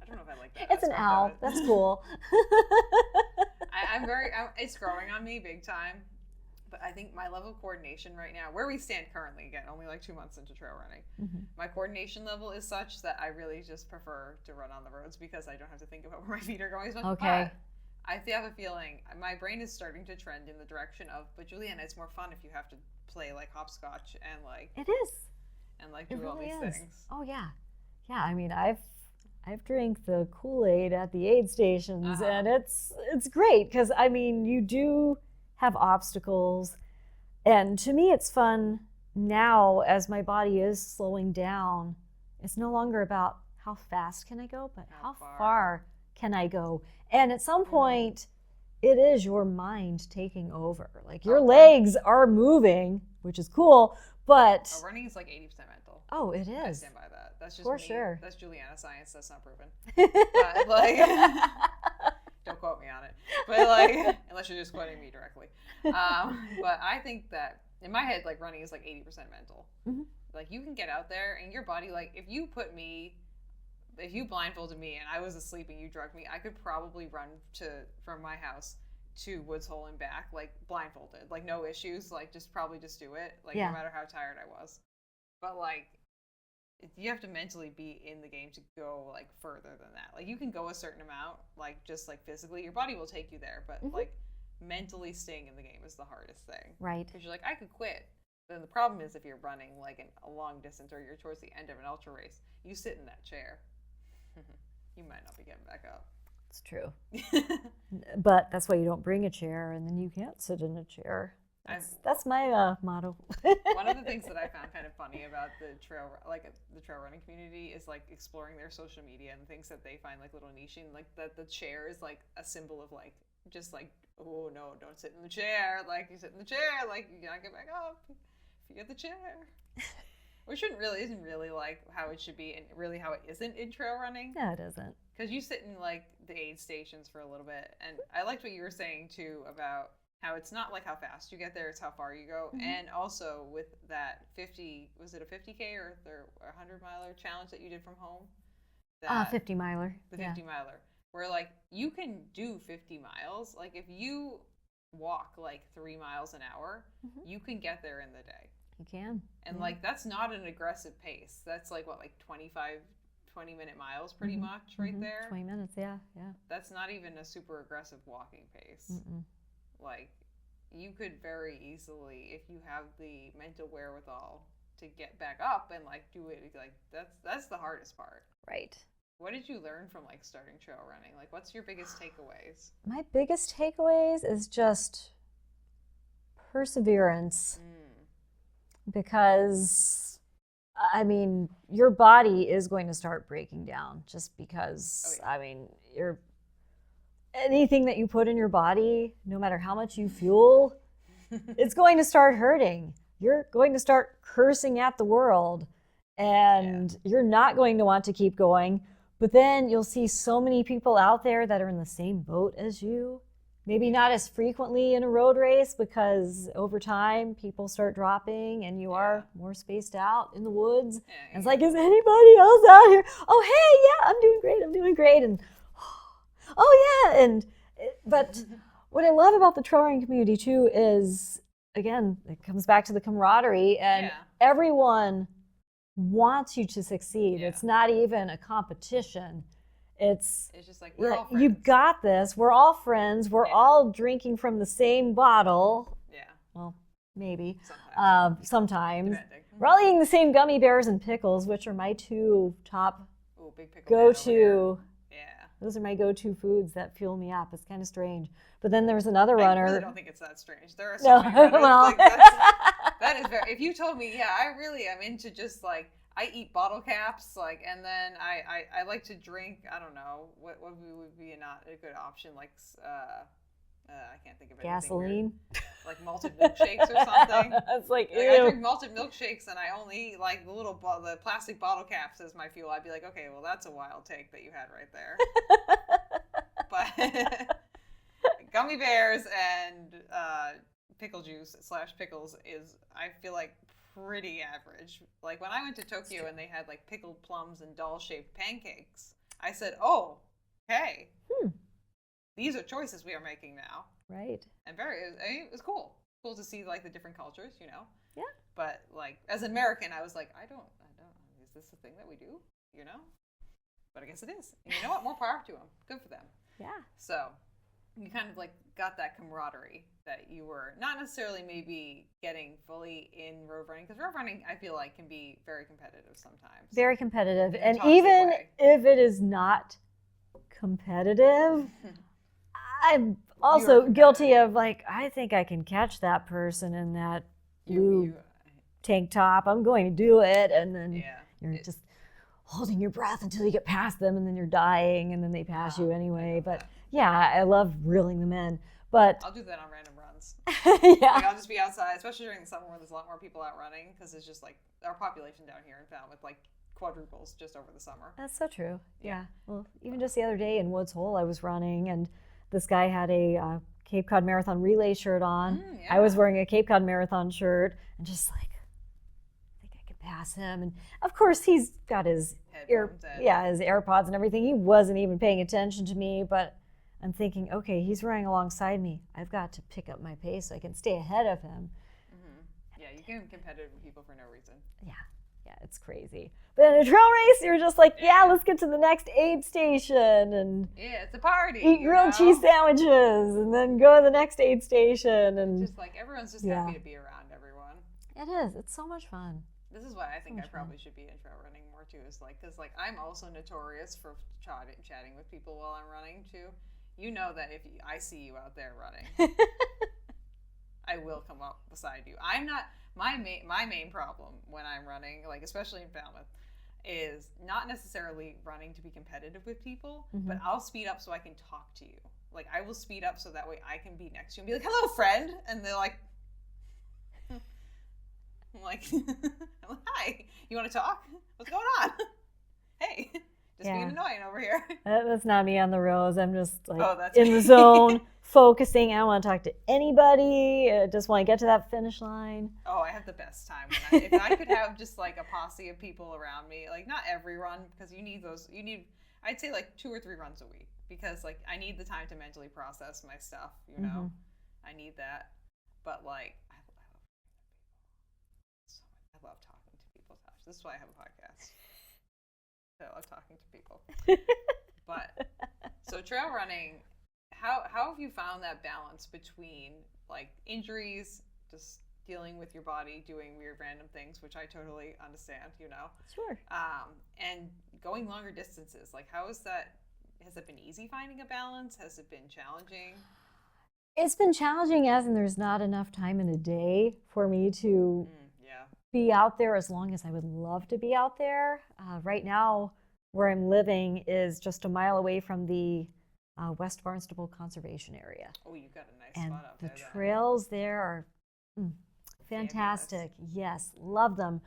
don't know if I like that. It's an owl. That's cool. It's growing on me big time, but I think my level of coordination right now, where we stand currently, again, only like 2 months into trail running, my coordination level is such that I really just prefer to run on the roads because I don't have to think about where my feet are going as much. Okay. But I have a feeling my brain is starting to trend in the direction of, but Julianna, it's more fun if you have to play like hopscotch and like. It is. And like do all these things. Oh yeah, yeah. I mean, I've drank the Kool-Aid at the aid stations, and it's great because I mean, you do have obstacles, and to me, it's fun now as my body is slowing down. It's no longer about how fast can I go, but how far can I go? And at some point, it is your mind taking over. Like your legs are moving, which is cool, but running is like 80% mental. Oh, it is. I stand by that. That's just for me. Sure. That's Julianna science. That's not proven. But like, don't quote me on it. But like, unless you're just quoting me directly. But I think that in my head, like running is like 80% mental. Like you can get out there and your body, like if you blindfolded me and I was asleep and you drugged me, I could probably run from my house to Woods Hole and back, like blindfolded, like no issues, like just do it, like Yeah. no matter how tired I was. But like, you have to mentally be in the game to go like further than that. Like you can go a certain amount, like just like physically, your body will take you there, but like mentally staying in the game is the hardest thing. Right. Because you're like, I could quit. Then the problem is if you're running like a long distance or you're towards the end of an ultra race, you sit in that chair. You might not be getting back up. It's true. But that's why you don't bring a chair, and then you can't sit in a chair. That's my motto. One of the things that I found kind of funny about the trail running community is like exploring their social media and things that they find like little niching, like that the chair is like a symbol of like just like, oh no, don't sit in the chair. Like you sit in the chair, like you gotta get back up if you get the chair. Which isn't really like how it should be, and really how it isn't in trail running. Yeah, it isn't. Because you sit in like the aid stations for a little bit, and I liked what you were saying too about how it's not like how fast you get there, it's how far you go. And also with that 50, was it a 50K or a 100-miler challenge that you did from home? 50-miler. The 50-miler. Where like you can do 50 miles. Like if you walk like 3 miles an hour, you can get there in the day. You can. And like that's not an aggressive pace. That's like what, like 20-minute miles pretty much right there. 20 minutes, yeah. That's not even a super aggressive walking pace. Like you could very easily, if you have the mental wherewithal to get back up and like do it, like that's the hardest part. Right. What did you learn from like starting trail running? Like what's your biggest takeaways? My biggest takeaways is just perseverance. Because I mean, your body is going to start breaking down just because, I mean, anything that you put in your body, no matter how much you fuel, it's going to start hurting. You're going to start cursing at the world, and you're not going to want to keep going. But then you'll see so many people out there that are in the same boat as you. Maybe not as frequently in a road race, because over time people start dropping and you are more spaced out in the woods. And it's like, is anybody else out here? Oh, hey, yeah, I'm doing great. And oh yeah. But what I love about the trail running community too is, again, it comes back to the camaraderie, and everyone wants you to succeed. It's not even a competition. It's just like, we're all friends. You got this. We're all friends. We're all drinking from the same bottle. Yeah. Well, maybe. Sometimes. Depending. We're all eating the same gummy bears and pickles, which are my two top big pickle go-to. Yeah. Those are my go-to foods that fuel me up. It's kind of strange. But then there's another runner. I really don't think it's that strange. There are so many runners. Like, that is very. If you told me, I really am into just like, I eat bottle caps, like, and then I like to drink. I don't know what would be not a good option, like I can't think of anything. Gasoline, weird. Like malted milkshakes or something. It's like, ew. I drink malted milkshakes and I only eat like the plastic bottle caps as my fuel. I'd be like, okay, well that's a wild take that you had right there. But gummy bears and pickle juice / pickles is, I feel like, pretty average. Like when I went to Tokyo and they had like pickled plums and doll-shaped pancakes, I said, oh, hey, these are choices we are making now. Right. And it was cool. Cool to see like the different cultures, you know? Yeah. But like as an American, I was like, I don't, is this a thing that we do? You know? But I guess it is. And you know what? More power to them. Good for them. Yeah. So you kind of like got that camaraderie that you were not necessarily maybe getting fully in road running, because road running, I feel like, can be very competitive sometimes. Very competitive. And even if it is not competitive, I'm also guilty of like, I think I can catch that person in that blue tank top. I'm going to do it. And then you're just holding your breath until you get past them, and then you're dying, and then they pass you anyway. But yeah, I love reeling them in. But I'll do that on random runs. Yeah. Like I'll just be outside, especially during the summer where there's a lot more people out running, because it's just like our population down here in Falmouth like quadruples just over the summer. That's so true. Yeah. Well, even just the other day in Woods Hole, I was running, and this guy had a Cape Cod Marathon relay shirt on. I was wearing a Cape Cod Marathon shirt, and just like, I think I could pass him. And of course, he's got his his AirPods and everything. He wasn't even paying attention to me, but I'm thinking, okay, he's running alongside me. I've got to pick up my pace so I can stay ahead of him. Mm-hmm. Yeah, you can be competitive with people for no reason. Yeah, it's crazy. But in a trail race, you're just like, yeah, let's get to the next aid station and it's a party. Eat grilled cheese sandwiches and then go to the next aid station. And just like everyone's just happy to be around everyone. It is. It's so much fun. This is why I think I probably should be in trail running more too. Is like because like I'm also notorious for chatting with people while I'm running too. You know that if I see you out there running, I will come up beside you. I'm not. My main problem when I'm running, like especially in Falmouth, is not necessarily running to be competitive with people, but I'll speed up so I can talk to you. Like I will speed up so that way I can be next to you and be like, "Hello, friend," and they're like, I'm like, "Hi, you want to talk? What's going on?" Hey, just being annoying over here. That's not me on the roads. I'm just like in the zone, focusing. I don't want to talk to anybody. I just want to get to that finish line. Oh, I have the best time. If I could have just like a posse of people around me, like not every run, because you need those. You need, I'd say like 2 or 3 runs a week, because like I need the time to mentally process my stuff. You know, I need that. But like, I love talking to people. Tasha. This is why I have a podcast. I love talking to people. But so trail running, how have you found that balance between like injuries, just dealing with your body, doing weird random things, which I totally understand, you know? Sure. And going longer distances, like how is that? Has it been easy finding a balance? Has it been challenging? It's been challenging as in there's not enough time in a day for me to be out there as long as I would love to be out there. Right now, where I'm living is just a mile away from the West Barnstable Conservation Area. Oh, you've got a nice spot out there. And the trails there are fantastic. Yes, love them.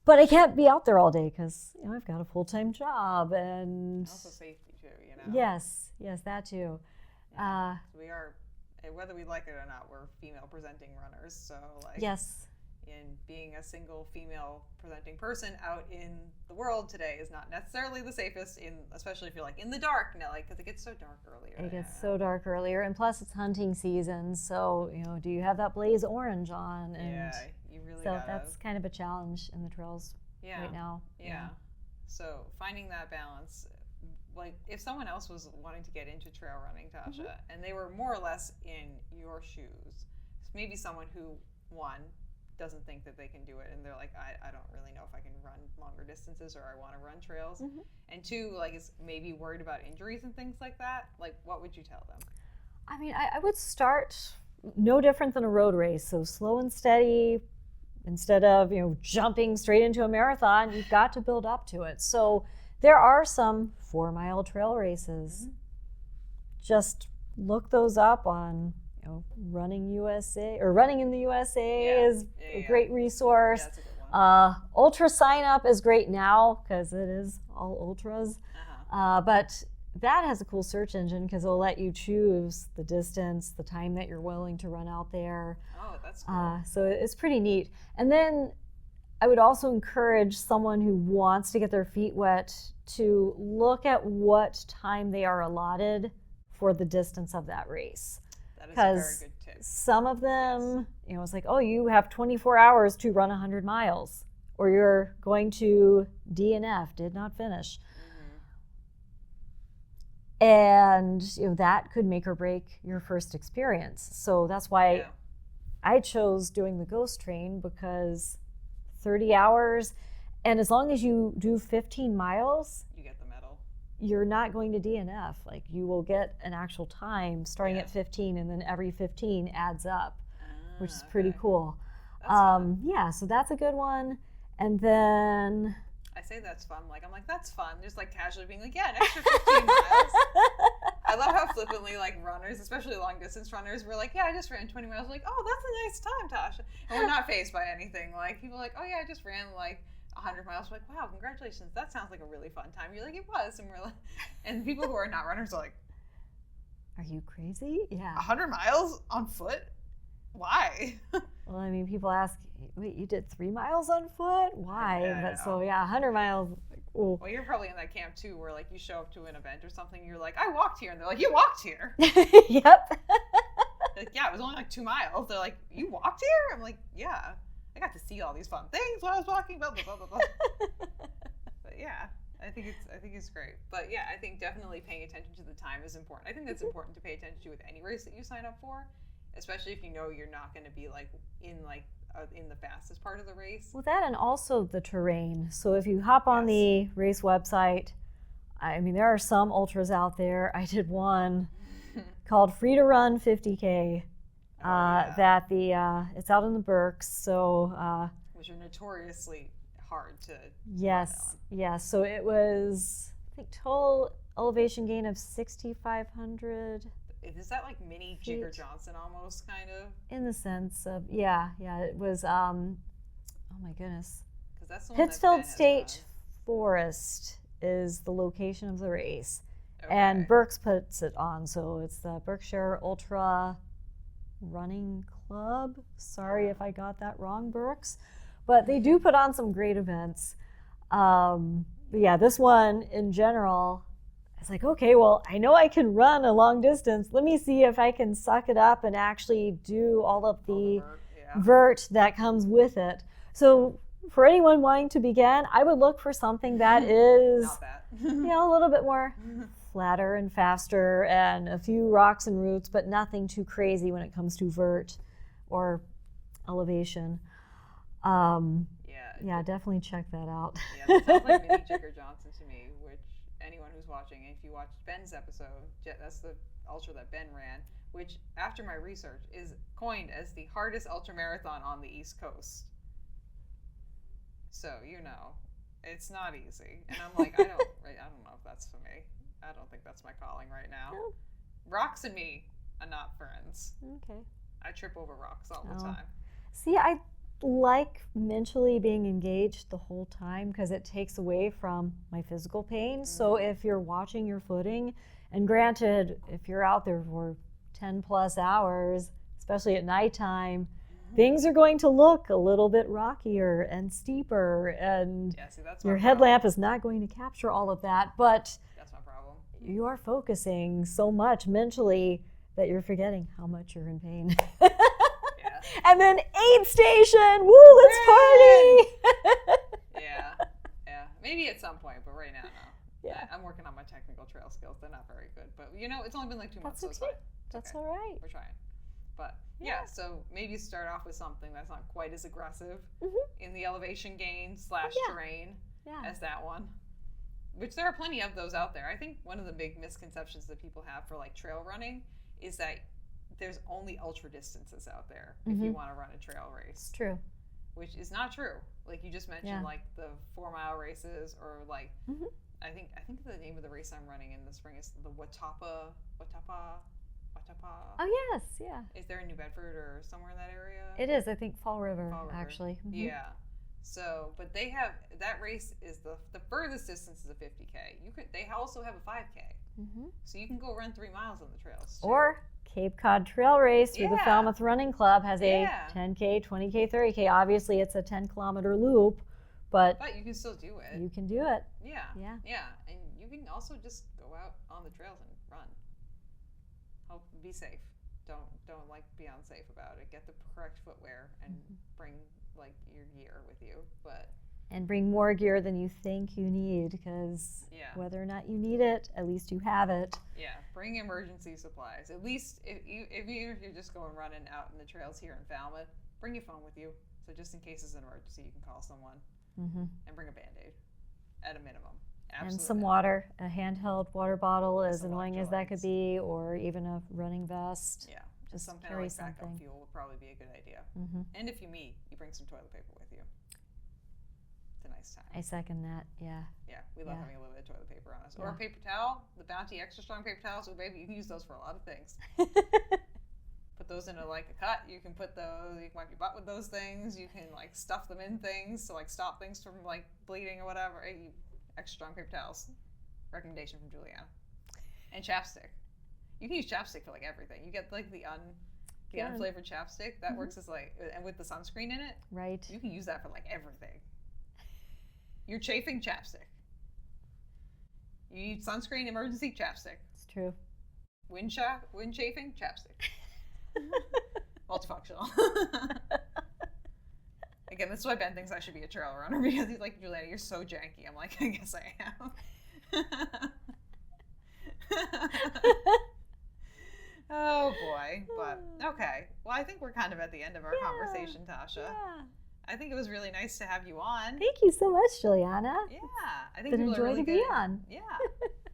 But I can't be out there all day because I've got a full-time job and also safety too. You know. Yes, that too. So we are, whether we like it or not, we're female presenting runners. So like. Yes. And being a single female presenting person out in the world today is not necessarily the safest, especially if you're like in the dark now, like because it gets so dark earlier. It gets so dark earlier, and plus it's hunting season, so do you have that blaze orange on? And you really. So that's kind of a challenge in the trails right now. Yeah. So finding that balance, like if someone else was wanting to get into trail running, Tasha, and they were more or less in your shoes, maybe someone who doesn't think that they can do it, and they're like, I don't really know if I can run longer distances, or I want to run trails, and 2, like is maybe worried about injuries and things like that. Like, what would you tell them? I mean, I would start no different than a road race, so slow and steady. Instead of jumping straight into a marathon, you've got to build up to it. So there are some 4-mile trail races. Just look those up on Running USA, or Running in the USA is a great resource. Yeah, that's a good one. Ultra Sign Up is great now because it is all ultras. But that has a cool search engine because it'll let you choose the distance, the time that you're willing to run out there. Oh, that's cool. So it's pretty neat. And then I would also encourage someone who wants to get their feet wet to look at what time they are allotted for the distance of that race. That is a very good tip. Some of them, it's like, oh, you have 24 hours to run 100 miles, or you're going to DNF, did not finish. And that could make or break your first experience. So that's why I chose doing the Ghost Train, because 30 hours, and as long as you do 15 miles, you get the medal. You're not going to DNF. Like, you will get an actual time starting at 15, and then every 15 adds up, which is pretty cool. So that's a good one. And then I say that's fun. I'm like, that's fun. Just like casually being like, an extra 15 miles. I love how flippantly like runners, especially long distance runners, we're like, I just ran 20 miles. We're like, oh, that's a nice time, Tasha. And we're not fazed by anything. Like, people are like, oh yeah, I just ran like 100 miles. We're like, wow, congratulations. That sounds like a really fun time. You're like, it was. And we're like, and people who are not runners are like, are you crazy? Yeah. 100 miles on foot? Why? Well, I mean, people ask, wait, you did 3 miles on foot? Why? 100 miles, like, Ooh. Well, you're probably in that camp too, where like you show up to an event or something, you're like, I walked here, and they're like, you walked here. Yep. Like, yeah, it was only like 2 miles. They're like, you walked here? I'm like, yeah, I got to see all these fun things while I was walking. Blah blah blah blah blah. But yeah, I think it's great. But yeah, I think definitely paying attention to the time is important. I think that's important to pay attention to with any race that you sign up for, especially if you know you're not going to be like in the fastest part of the race. Well, that and also the terrain. So if you hop on the race website, I mean, there are some ultras out there. I did one called Free to Run 50K. That it's out in the Berks. So which are notoriously hard to. Yes. So it was, I think, total elevation gain of 6,500. Is that like mini Jigger Johnson almost, kind of? In the sense of, yeah, it was, oh my goodness. Because that's the one Pittsfield State Forest is the location of the race. Okay. And Berks puts it on, so it's the Berkshire Ultra Running Club. Sorry if I got that wrong, Berks. But they do put on some great events. But yeah, this one in general, it's like, okay, well, I know I can run a long distance. Let me see if I can suck it up and actually do all of the vert that comes with it. So for anyone wanting to begin, I would look for something that is a little bit more flatter and faster and a few rocks and roots, but nothing too crazy when it comes to vert or elevation. Yeah, definitely check that out. Yeah, that sounds like mini Jigger Johnson to me, which anyone who's watching, if you watched Ben's episode, that's the ultra that Ben ran, which after my research is coined as the hardest ultra marathon on the East Coast. So, it's not easy. And I'm like, I don't know if that's for me. I don't think that's my calling right now. No. Rocks and me are not friends. Okay. I trip over rocks all the time. See, I like mentally being engaged the whole time because it takes away from my physical pain. Mm-hmm. So if you're watching your footing, and granted, if you're out there for 10 plus hours, especially at nighttime, things are going to look a little bit rockier and steeper, and your headlamp is not going to capture all of that, but that's my problem. You are focusing so much mentally that you're forgetting how much you're in pain. And then aid station, woo, let's party! Yeah. Maybe at some point, but right now, no. Yeah. I'm working on my technical trail skills. They're not very good, but it's only been like 2 months, so it's fine. That's all right. We're trying. But yeah, so maybe start off with something that's not quite as aggressive in the elevation gain / terrain as that one. Which there are plenty of those out there. I think one of the big misconceptions that people have for like trail running is that there's only ultra distances out there if you want to run a trail race. True. Which is not true. Like you just mentioned, like the 4-mile races, or like I think the name of the race I'm running in the spring is the Watapa. Oh yes, yeah. Is there in New Bedford or somewhere in that area? It is. I think Fall River. Actually. Mm-hmm. Yeah. So, but they have that race is the furthest distance is a 50K. They also have a 5K. So you can go run 3 miles on the trails too. Or Cape Cod Trail Race through the Falmouth Running Club has a 10K, 20K, 30K. Obviously, it's a 10-kilometer loop, but you can still do it. You can do it. Yeah. And you can also just go out on the trails and run. Be safe. Don't like be unsafe about it. Get the correct footwear and bring like your gear with you, and bring more gear than you think you need, because whether or not you need it, at least you have it. Yeah, bring emergency supplies. At least even if you're just going running out in the trails here in Falmouth, bring your phone with you. So just in case it's an emergency, you can call someone. And bring a Band-Aid at a minimum. Absolutely. And some water, a handheld water bottle, as annoying as that could be, or even a running vest. Yeah, just some carry kind of like backup something. fuel would probably be a good idea. And if you meet, you bring some toilet paper with you. It's a nice time. I second that. Yeah. Yeah, we love having a little bit of toilet paper on us, or a paper towel. The Bounty extra strong paper towels, so baby, you can use those for a lot of things. Put those into like a cut. You can put those. You can wipe your butt with those things. You can like stuff them in things to like stop things from like bleeding or whatever. Extra strong paper towels. Recommendation from Julianna. And chapstick. You can use chapstick for like everything. You get like the unflavored chapstick that works as like, and with the sunscreen in it. Right. You can use that for like everything. You're chafing chapstick. You need sunscreen, emergency, chapstick. It's true. Wind chafing, chapstick. Multifunctional. Again, this is why Ben thinks I should be a trail runner, because he's like, Julianna, you're so janky. I'm like, I guess I am. Oh boy. But okay. Well, I think we're kind of at the end of our conversation, Tasha. Yeah. I think it was really nice to have you on. Thank you so much, Julianna. Yeah. I think Been people are really enjoying to be on. Yeah.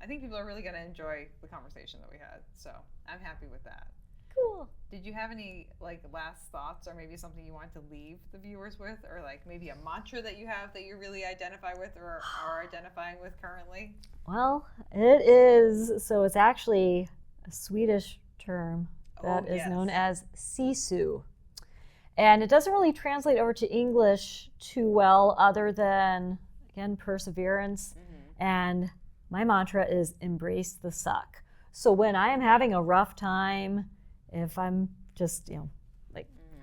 I think people are really going to enjoy the conversation that we had. So I'm happy with that. Cool. Did you have any like last thoughts, or maybe something you want to leave the viewers with, or like maybe a mantra that you have that you really identify with or are identifying with currently? Well, it is. So it's actually a Swedish term that is known as sisu. And it doesn't really translate over to English too well, other than, again, perseverance. Mm-hmm. And my mantra is embrace the suck. So when I am having a rough time, if I'm just,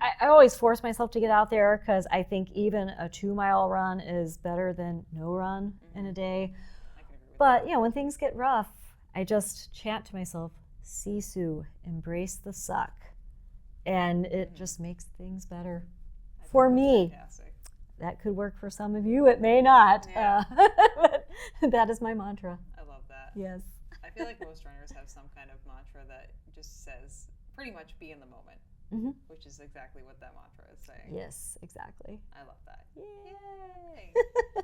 I always force myself to get out there, because I think even a 2-mile run is better than no run in a day. But, when things get rough, I just chant to myself, sisu, embrace the suck. And it just makes things better for me. Fantastic. That could work for some of you. It may not. Yeah. But that is my mantra. I love that. Yes. I feel like most runners have some kind of mantra that just says pretty much be in the moment, which is exactly what that mantra is saying. Yes, exactly. I love that. Yay.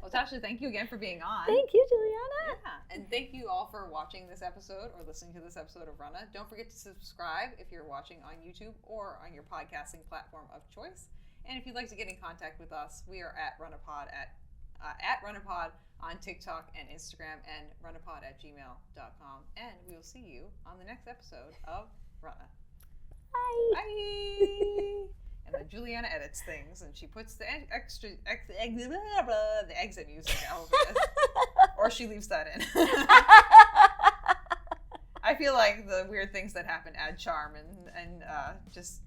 Well, Tasha, thank you again for being on. Thank you, Julianna. Yeah, and thank you all for watching this episode or listening to this episode of Runnah. Don't forget to subscribe if you're watching on YouTube or on your podcasting platform of choice. And if you'd like to get in contact with us, we are at RunnahPod at RunnahPod on TikTok and Instagram, and runnahpod@gmail.com. And we will see you on the next episode of Runnah. Bye. Bye. And then Julianna edits things, and she puts the exit music out, or she leaves that in. I feel like the weird things that happen add charm and just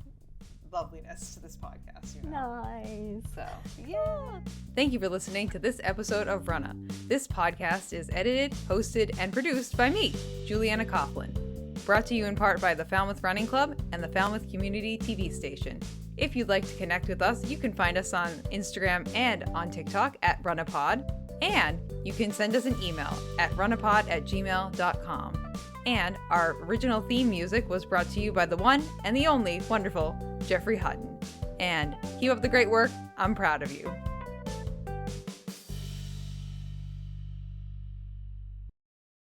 loveliness to this podcast. Nice. So, yeah. Thank you for listening to this episode of Runnah. This podcast is edited, hosted, and produced by me, Julianna Coughlin. Brought to you in part by the Falmouth Running Club and the Falmouth Community TV station. If you'd like to connect with us, you can find us on Instagram and on TikTok at RunnahPod. And you can send us an email at runnahpod@gmail.com. And our original theme music was brought to you by the one and the only wonderful Jeffrey Hutton. And keep up the great work. I'm proud of you.